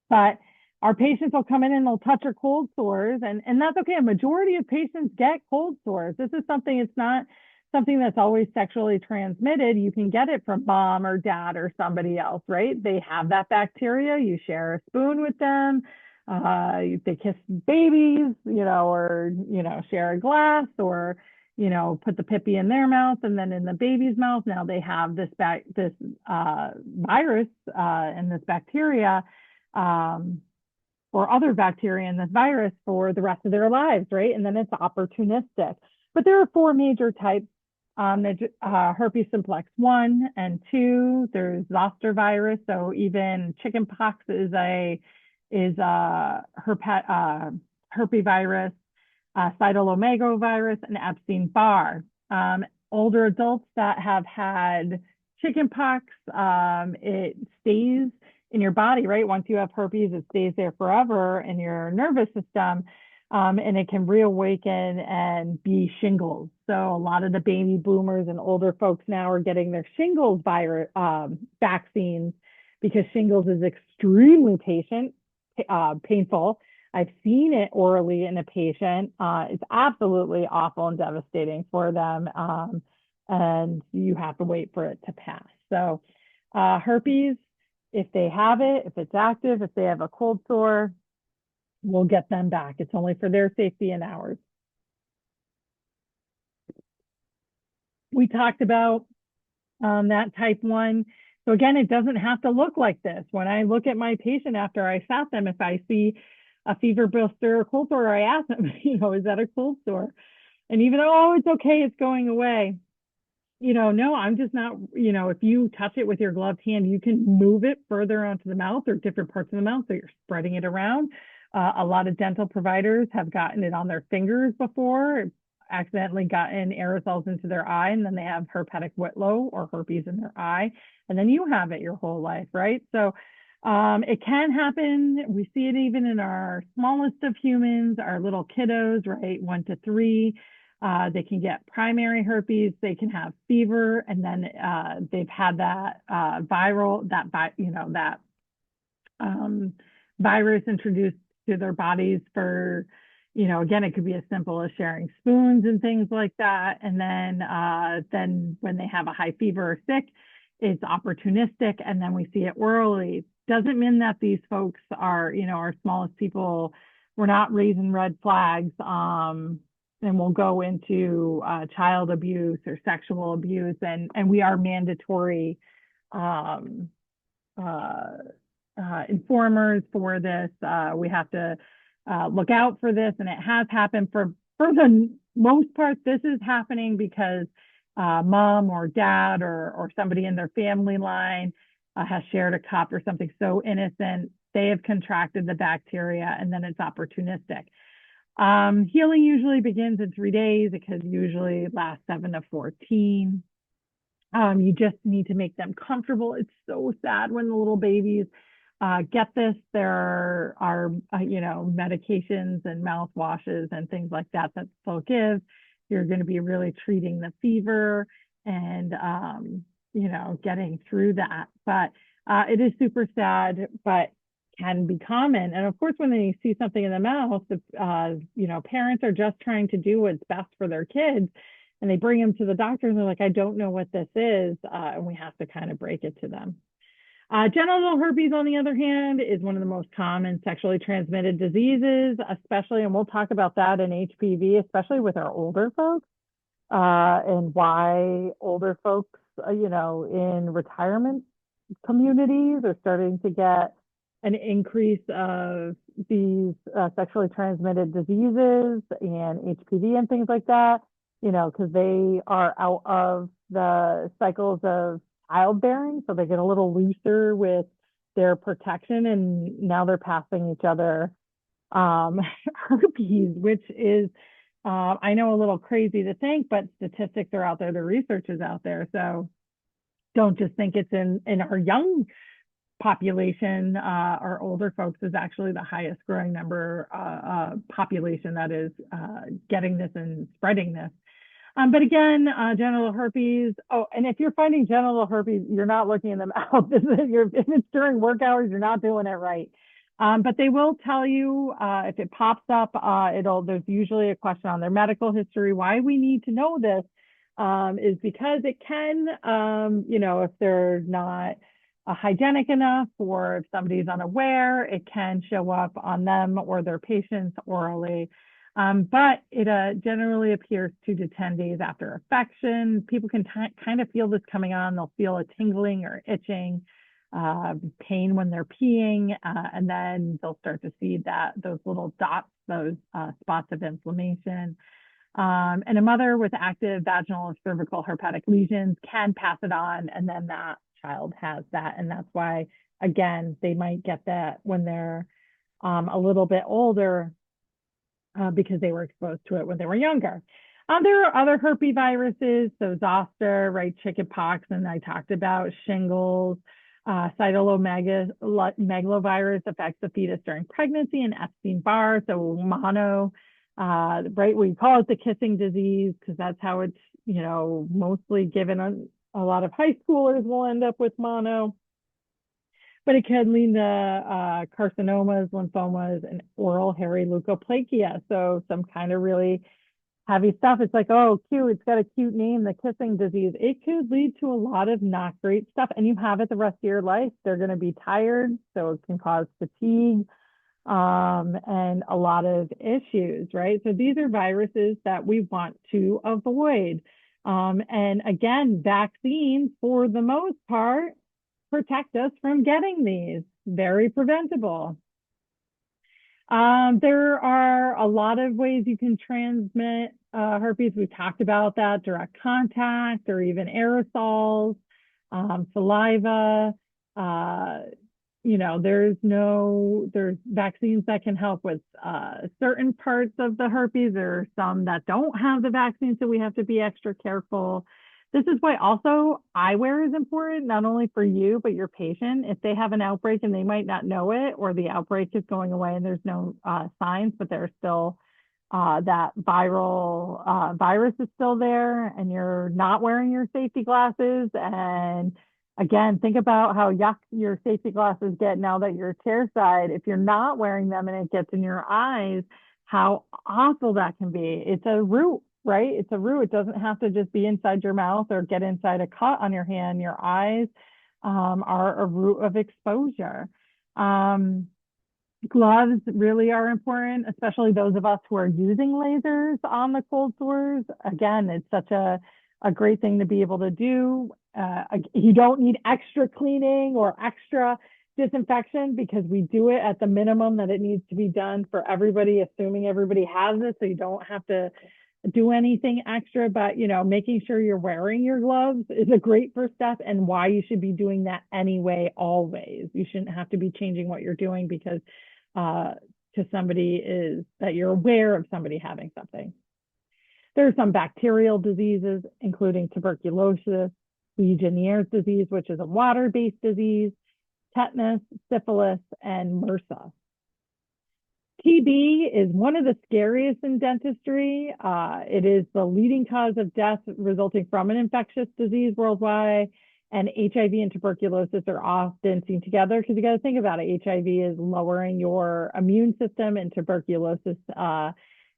But our patients will come in and they'll touch our cold sores, and that's okay. A majority of patients get cold sores. This is something, it's not something that's always sexually transmitted. You can get it from mom or dad or somebody else, right? They have that bacteria. You share a spoon with them. They kiss babies, or, share a glass, or, put the pippy in their mouth and then in the baby's mouth. Now they have this virus and this bacteria, or other bacteria in this virus for the rest of their lives, right? And then it's opportunistic. But there are four major types. Herpes simplex 1 and 2. There's zoster virus. So even chickenpox is a herpes virus, cytomegalovirus, and Epstein-Barr. Older adults that have had chickenpox, it stays in your body, right? Once you have herpes, it stays there forever in your nervous system, and it can reawaken and be shingles. So a lot of the baby boomers and older folks now are getting their shingles virus vaccines, because shingles is extremely painful. I've seen it orally in a patient. It's absolutely awful and devastating for them. And you have to wait for it to pass. So herpes, if they have it, if it's active, if they have a cold sore, we'll get them back. It's only for their safety and ours. We talked about that type 1. So again, it doesn't have to look like this. When I look at my patient after I sat them, if I see a fever blister or cold sore, I ask them, is that a cold sore? And even though, oh, it's okay, it's going away. No, I'm just not, if you touch it with your gloved hand, you can move it further onto the mouth or different parts of the mouth. So you're spreading it around. A lot of dental providers have gotten it on their fingers before, accidentally gotten aerosols into their eye, and then they have herpetic whitlow or herpes in their eye. And then you have it your whole life, right? So it can happen. We see it even in our smallest of humans, our little kiddos, right? 1 to 3. They can get primary herpes. They can have fever, and then they've had that virus introduced to their bodies for, again, it could be as simple as sharing spoons and things like that. And then when they have a high fever or sick, it's opportunistic, and then we see it orally. Doesn't mean that these folks are, our smallest people. We're not raising red flags. And we'll go into child abuse or sexual abuse, and we are mandatory informers for this. We have to look out for this, and it has happened for the most part. This is happening because mom or dad or somebody in their family line has shared a cup or something so innocent. They have contracted the bacteria, and then it's opportunistic. Healing usually begins in 3 days. It could usually last 7 to 14. You just need to make them comfortable. It's so sad when the little babies get this. There are, medications and mouthwashes and things like that they'll give. You're going to be really treating the fever and, getting through that. But it is super sad, but can be common. And of course, when they see something in the mouth, parents are just trying to do what's best for their kids, and they bring them to the doctor and they're like, I don't know what this is. And we have to kind of break it to them. Genital herpes, on the other hand, is one of the most common sexually transmitted diseases, especially, and we'll talk about that in HPV, especially with our older folks, and why older folks, in retirement communities are starting to get an increase of these sexually transmitted diseases and HPV and things like that, because they are out of the cycles of childbearing. So they get a little looser with their protection, and now they're passing each other herpes, which is, I know, a little crazy to think, but statistics are out there, the research is out there. So don't just think it's in our young population. Our older folks is actually the highest growing number population that is getting this and spreading this. But again, genital herpes. Oh, and if you're finding genital herpes, you're not looking in the mouth. If it's during work hours, you're not doing it right. But they will tell you if it pops up. There's usually a question on their medical history. Why we need to know this is because it can, if they're not hygienic enough, or if somebody's unaware, it can show up on them or their patients orally. But it generally appears 2 to 10 days after infection. People can kind of feel this coming on. They'll feel a tingling or itching, pain when they're peeing, and then they'll start to see those little dots, those spots of inflammation. And a mother with active vaginal or cervical herpetic lesions can pass it on, and then that child has that. And that's why, again, they might get that when they're a little bit older, because they were exposed to it when they were younger. There are other herpesviruses, so zoster, right, chickenpox, and I talked about shingles. Cytomegalovirus affects the fetus during pregnancy, and Epstein-Barr, so mono, right, we call it the kissing disease because that's how it's, mostly given. A lot of high schoolers will end up with mono. but it can lead to carcinomas, lymphomas, and oral hairy leukoplakia. So some kind of really heavy stuff. It's like, oh, cute. It's got a cute name, the kissing disease. It could lead to a lot of not great stuff. And you have it the rest of your life. They're going to be tired. So it can cause fatigue and a lot of issues, right? So these are viruses that we want to avoid. And again, vaccines, for the most part, protect us from getting these. Very preventable. There are a lot of ways you can transmit herpes. We've talked about that, direct contact or even aerosols, saliva. There's vaccines that can help with certain parts of the herpes. There are some that don't have the vaccine, so we have to be extra careful. This is why also eyewear is important, not only for you, but your patient. If they have an outbreak and they might not know it, or the outbreak is going away and there's no signs, but there's still that viral virus is still there and you're not wearing your safety glasses. And again, think about how yuck your safety glasses get now that you're chairside. If you're not wearing them and it gets in your eyes, how awful that can be. It's a root, right? It's a root. It doesn't have to just be inside your mouth or get inside a cut on your hand. Your eyes are a root of exposure. Gloves really are important, especially those of us who are using lasers on the cold sores. Again, it's such a great thing to be able to do. You don't need extra cleaning or extra disinfection because we do it at the minimum that it needs to be done for everybody, assuming everybody has it. So you don't have to do anything extra, but making sure you're wearing your gloves is a great first step, and why you should be doing that anyway, always. You shouldn't have to be changing what you're doing because to somebody is that you're aware of somebody having something. There are some bacterial diseases, including tuberculosis, Legionnaire's disease, which is a water-based disease, tetanus, syphilis, and MRSA. TB is one of the scariest in dentistry. It is the leading cause of death resulting from an infectious disease worldwide, and HIV and tuberculosis are often seen together because you got to think about it. HIV is lowering your immune system, and tuberculosis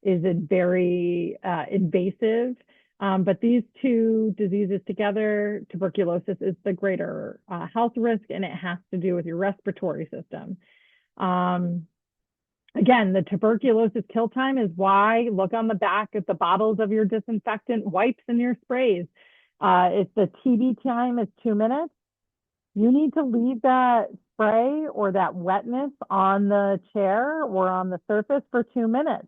is very invasive. But these two diseases together, tuberculosis is the greater health risk, and it has to do with your respiratory system. Again, the tuberculosis kill time is why, look on the back at the bottles of your disinfectant wipes and your sprays. If the TB time is 2 minutes, you need to leave that spray or that wetness on the chair or on the surface for 2 minutes.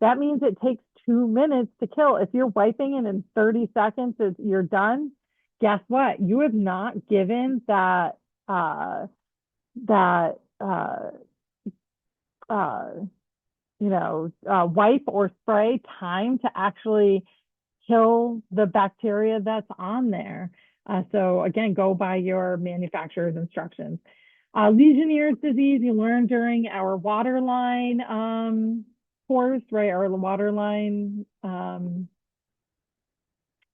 That means it takes 2 minutes to kill. If you're wiping and in 30 seconds you're done, guess what? You have not given that wipe or spray time to actually kill the bacteria that's on there. So again, go by your manufacturer's instructions. Legionnaire's disease, you learned during our waterline course, right? Our waterline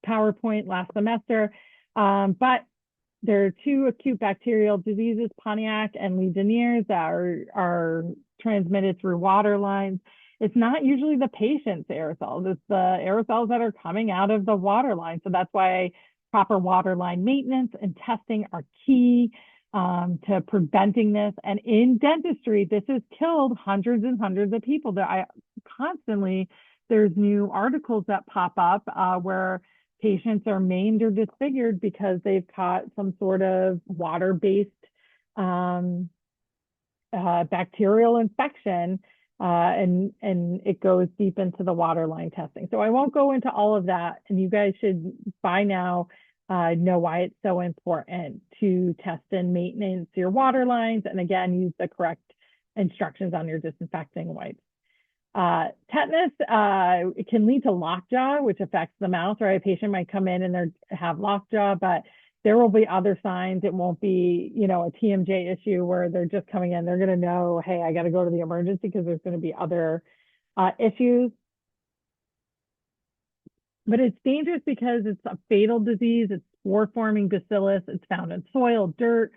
PowerPoint last semester. But there are two acute bacterial diseases, Pontiac and Legionnaire's, that are transmitted through water lines. It's not usually the patient's aerosols, it's the aerosols that are coming out of the water line. So that's why proper water line maintenance and testing are key to preventing this. And in dentistry, this has killed hundreds and hundreds of people. There's new articles that pop up where patients are maimed or disfigured because they've caught some sort of water-based bacterial infection, and it goes deep into the water line testing. So I won't go into all of that, and you guys should by now know why it's so important to test and maintenance your water lines, and again, use the correct instructions on your disinfecting wipes. Tetanus, it can lead to lockjaw, which affects the mouth, right? A patient might come in and they have lockjaw, but there will be other signs. It won't be, a TMJ issue where they're just coming in. They're going to know, hey, I got to go to the emergency because there's going to be other issues. But it's dangerous because it's a fatal disease. It's spore-forming bacillus. It's found in soil, dirt,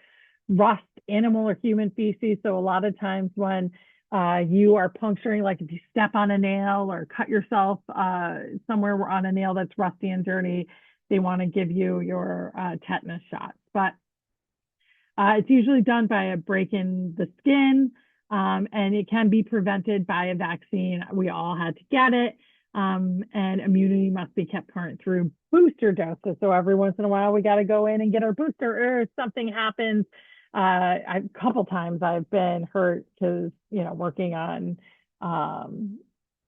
rust, animal or human feces. So a lot of times when you are puncturing, like if you step on a nail or cut yourself somewhere on a nail that's rusty and dirty, they want to give you your tetanus shots. But it's usually done by a break in the skin, and it can be prevented by a vaccine. We all had to get it, and immunity must be kept current through booster doses. So every once in a while, we got to go in and get our booster, or if something happens. A couple times I've been hurt because, working on,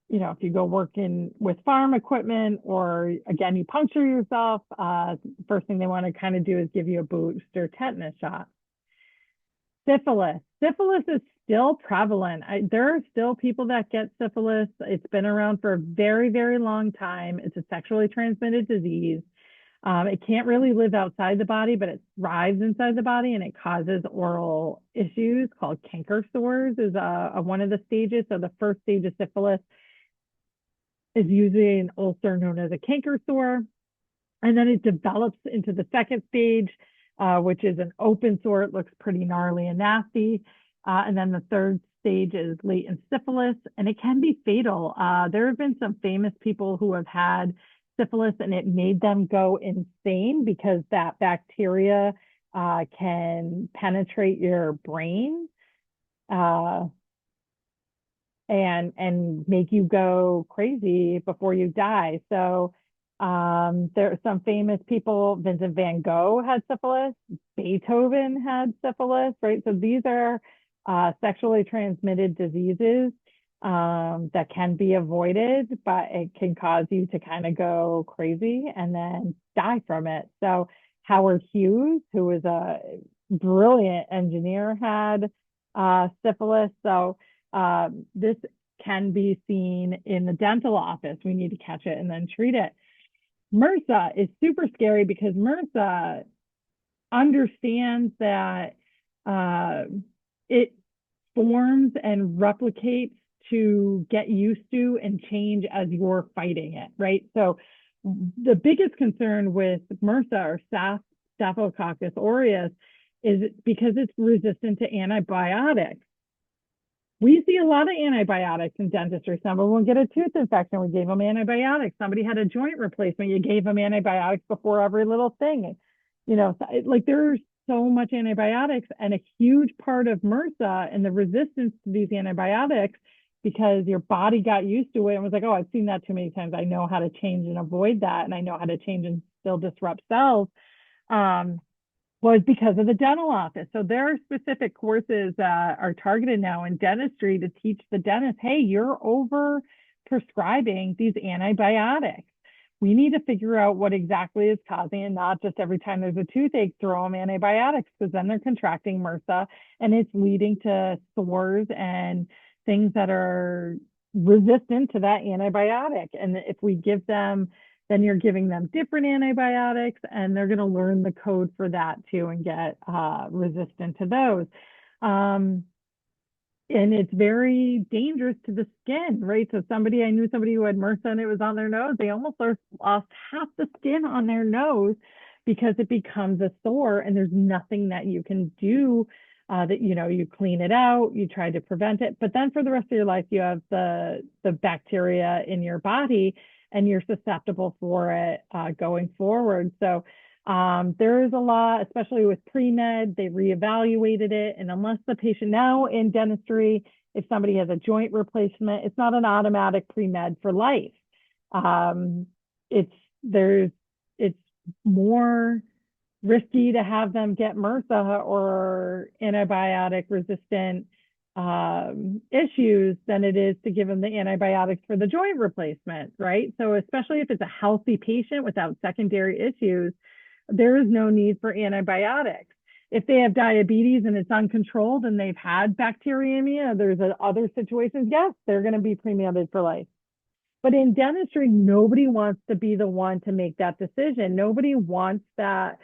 if you go working with farm equipment, or again, you puncture yourself, first thing they want to kind of do is give you a booster tetanus shot. Syphilis. Syphilis is still prevalent. There are still people that get syphilis. It's been around for a very, very long time. It's a sexually transmitted disease. It can't really live outside the body, but it thrives inside the body, and it causes oral issues called canker sores is one of the stages. So the first stage of syphilis is usually an ulcer known as a canker sore. And then it develops into the second stage, which is an open sore. It looks pretty gnarly and nasty. And then the third stage is latent syphilis, and it can be fatal. There have been some famous people who have had syphilis, and it made them go insane because that bacteria can penetrate your brain and make you go crazy before you die. So there are some famous people. Vincent van Gogh had syphilis. Beethoven had syphilis, right? So these are sexually transmitted diseases that can be avoided, but it can cause you to kind of go crazy and then die from it. So Howard Hughes, who was a brilliant engineer, had syphilis. So this can be seen in the dental office. We need to catch it and then treat it. MRSA is super scary because MRSA understands that it forms and replicates to get used to and change as you're fighting it, right? So the biggest concern with MRSA, or Staphylococcus aureus, is because it's resistant to antibiotics. We see a lot of antibiotics in dentistry. Someone will get a tooth infection, we gave them antibiotics. Somebody had a joint replacement, you gave them antibiotics before every little thing. Like there's so much antibiotics, and a huge part of MRSA and the resistance to these antibiotics, because your body got used to it and was like, oh, I've seen that too many times. I know how to change and avoid that, and I know how to change and still disrupt cells. Was because of the dental office. So there are specific courses that are targeted now in dentistry to teach the dentist, hey, you're over prescribing these antibiotics. We need to figure out what exactly is causing it, not just every time there's a toothache, throw them antibiotics, because then they're contracting MRSA, and it's leading to sores and things that are resistant to that antibiotic. And if we give them, then you're giving them different antibiotics, and they're going to learn the code for that too and get resistant to those. And it's very dangerous to the skin, right? So I knew somebody who had MRSA and it was on their nose. They almost lost half the skin on their nose because it becomes a sore, and there's nothing that you can do you clean it out, you try to prevent it, but then for the rest of your life, you have the bacteria in your body, and you're susceptible for it going forward. So there is a lot, especially with pre-med, they reevaluated it. And unless the patient, now in dentistry, if somebody has a joint replacement, it's not an automatic pre-med for life. It's more risky to have them get MRSA or antibiotic resistant issues than it is to give them the antibiotics for the joint replacement, right? So especially if it's a healthy patient without secondary issues, there is no need for antibiotics. If they have diabetes and it's uncontrolled and they've had bacteremia, there's other situations, yes, they're going to be pre-med for life. But in dentistry, nobody wants to be the one to make that decision. Nobody wants that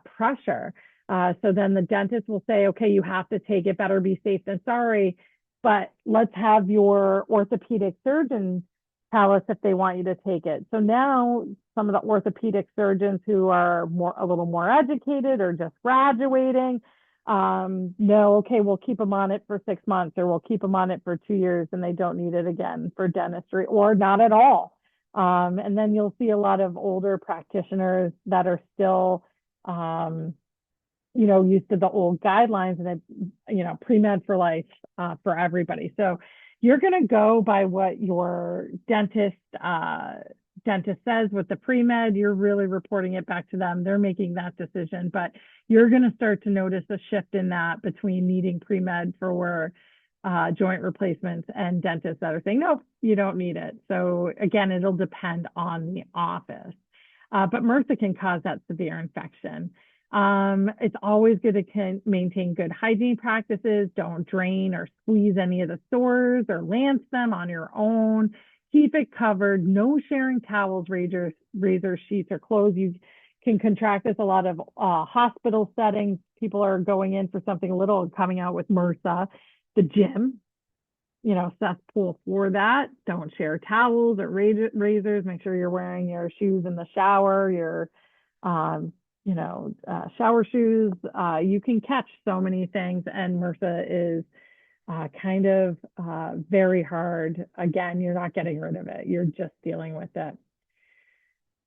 pressure. So then the dentist will say, okay, you have to take it, better be safe than sorry, but let's have your orthopedic surgeon tell us if they want you to take it. So now some of the orthopedic surgeons who are a little more educated or just graduating, know, okay, we'll keep them on it for 6 months or we'll keep them on it for 2 years and they don't need it again for dentistry or not at all. And then you'll see a lot of older practitioners that are still, used to the old guidelines and pre-med for life for everybody. So you're going to go by what your dentist says with the pre-med. You're really reporting it back to them. They're making that decision, but you're going to start to notice a shift in that between needing pre-med for joint replacements and dentists that are saying, nope, you don't need it. So again, it'll depend on the office. But MRSA can cause that severe infection. It's always good to maintain good hygiene practices. Don't drain or squeeze any of the sores or lance them on your own. Keep it covered. No sharing towels, razors, sheets, or clothes. You can contract this a lot of hospital settings. People are going in for something little and coming out with MRSA. The gym, cesspool for that. Don't share towels or razors. Make sure you're wearing your shoes in the shower, your shower shoes. You can catch so many things, and MRSA is kind of very hard. Again, you're not getting rid of it. You're just dealing with it.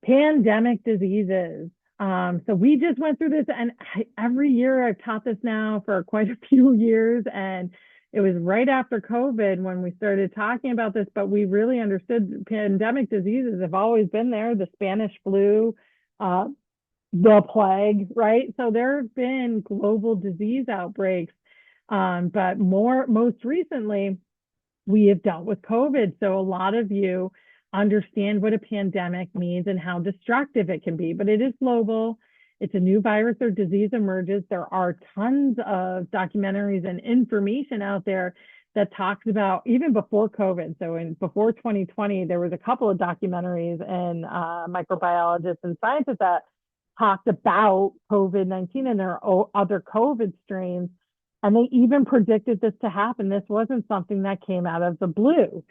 Pandemic diseases. So we just went through this, and every year I've taught this now for quite a few years, and it was right after COVID when we started talking about this, but we really understood pandemic diseases have always been there. The Spanish flu, the plague, right? So there have been global disease outbreaks, but most recently, we have dealt with COVID. So a lot of you understand what a pandemic means and how destructive it can be, but it is global. It's a new virus or disease emerges. There are tons of documentaries and information out there that talks about even before COVID. So before 2020, there was a couple of documentaries and microbiologists and scientists that talked about COVID-19 and there are other COVID strains. And they even predicted this to happen. This wasn't something that came out of the blue,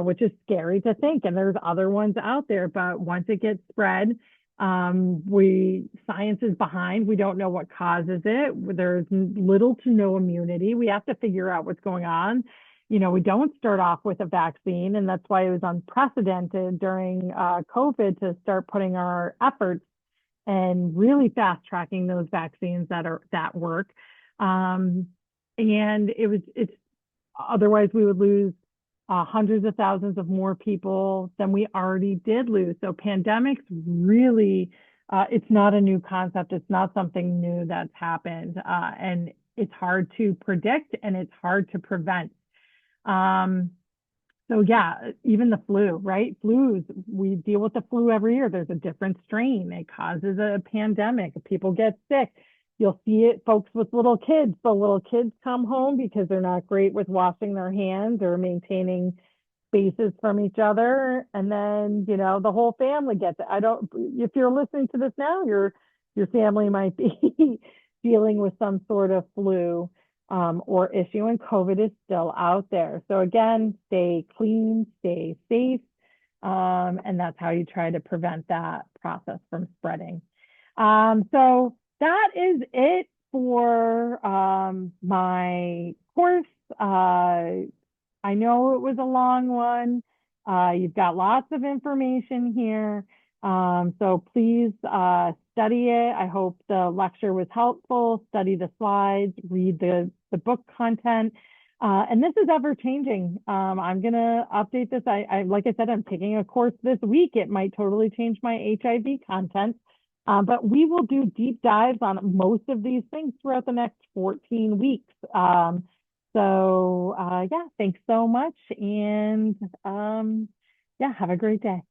which is scary to think. And there's other ones out there, but once it gets spread, science is behind. We don't know what causes it. There's little to no immunity. We have to figure out what's going on. We don't start off with a vaccine, and that's why it was unprecedented during COVID to start putting our efforts and really fast tracking those vaccines that work. And it's otherwise we would lose hundreds of thousands of more people than we already did lose. So pandemics really, it's not a new concept. It's not something new that's happened. And it's hard to predict and it's hard to prevent. So yeah, even the flu, right? Flus, we deal with the flu every year. There's a different strain. It causes a pandemic. People get sick. You'll see it, folks with little kids. The little kids come home because they're not great with washing their hands or maintaining spaces from each other. And then, the whole family gets it. If you're listening to this now, your family might be dealing with some sort of flu or issue, and COVID is still out there. So again, stay clean, stay safe. And that's how you try to prevent that process from spreading. So that is it for my course. I know it was a long one. You've got lots of information here. So please study it. I hope the lecture was helpful. Study the slides, read the book content. And this is ever changing. I'm going to update this. Like I said, I'm taking a course this week. It might totally change my HIV content. But we will do deep dives on most of these things throughout the next 14 weeks. So yeah, thanks so much. And yeah, have a great day.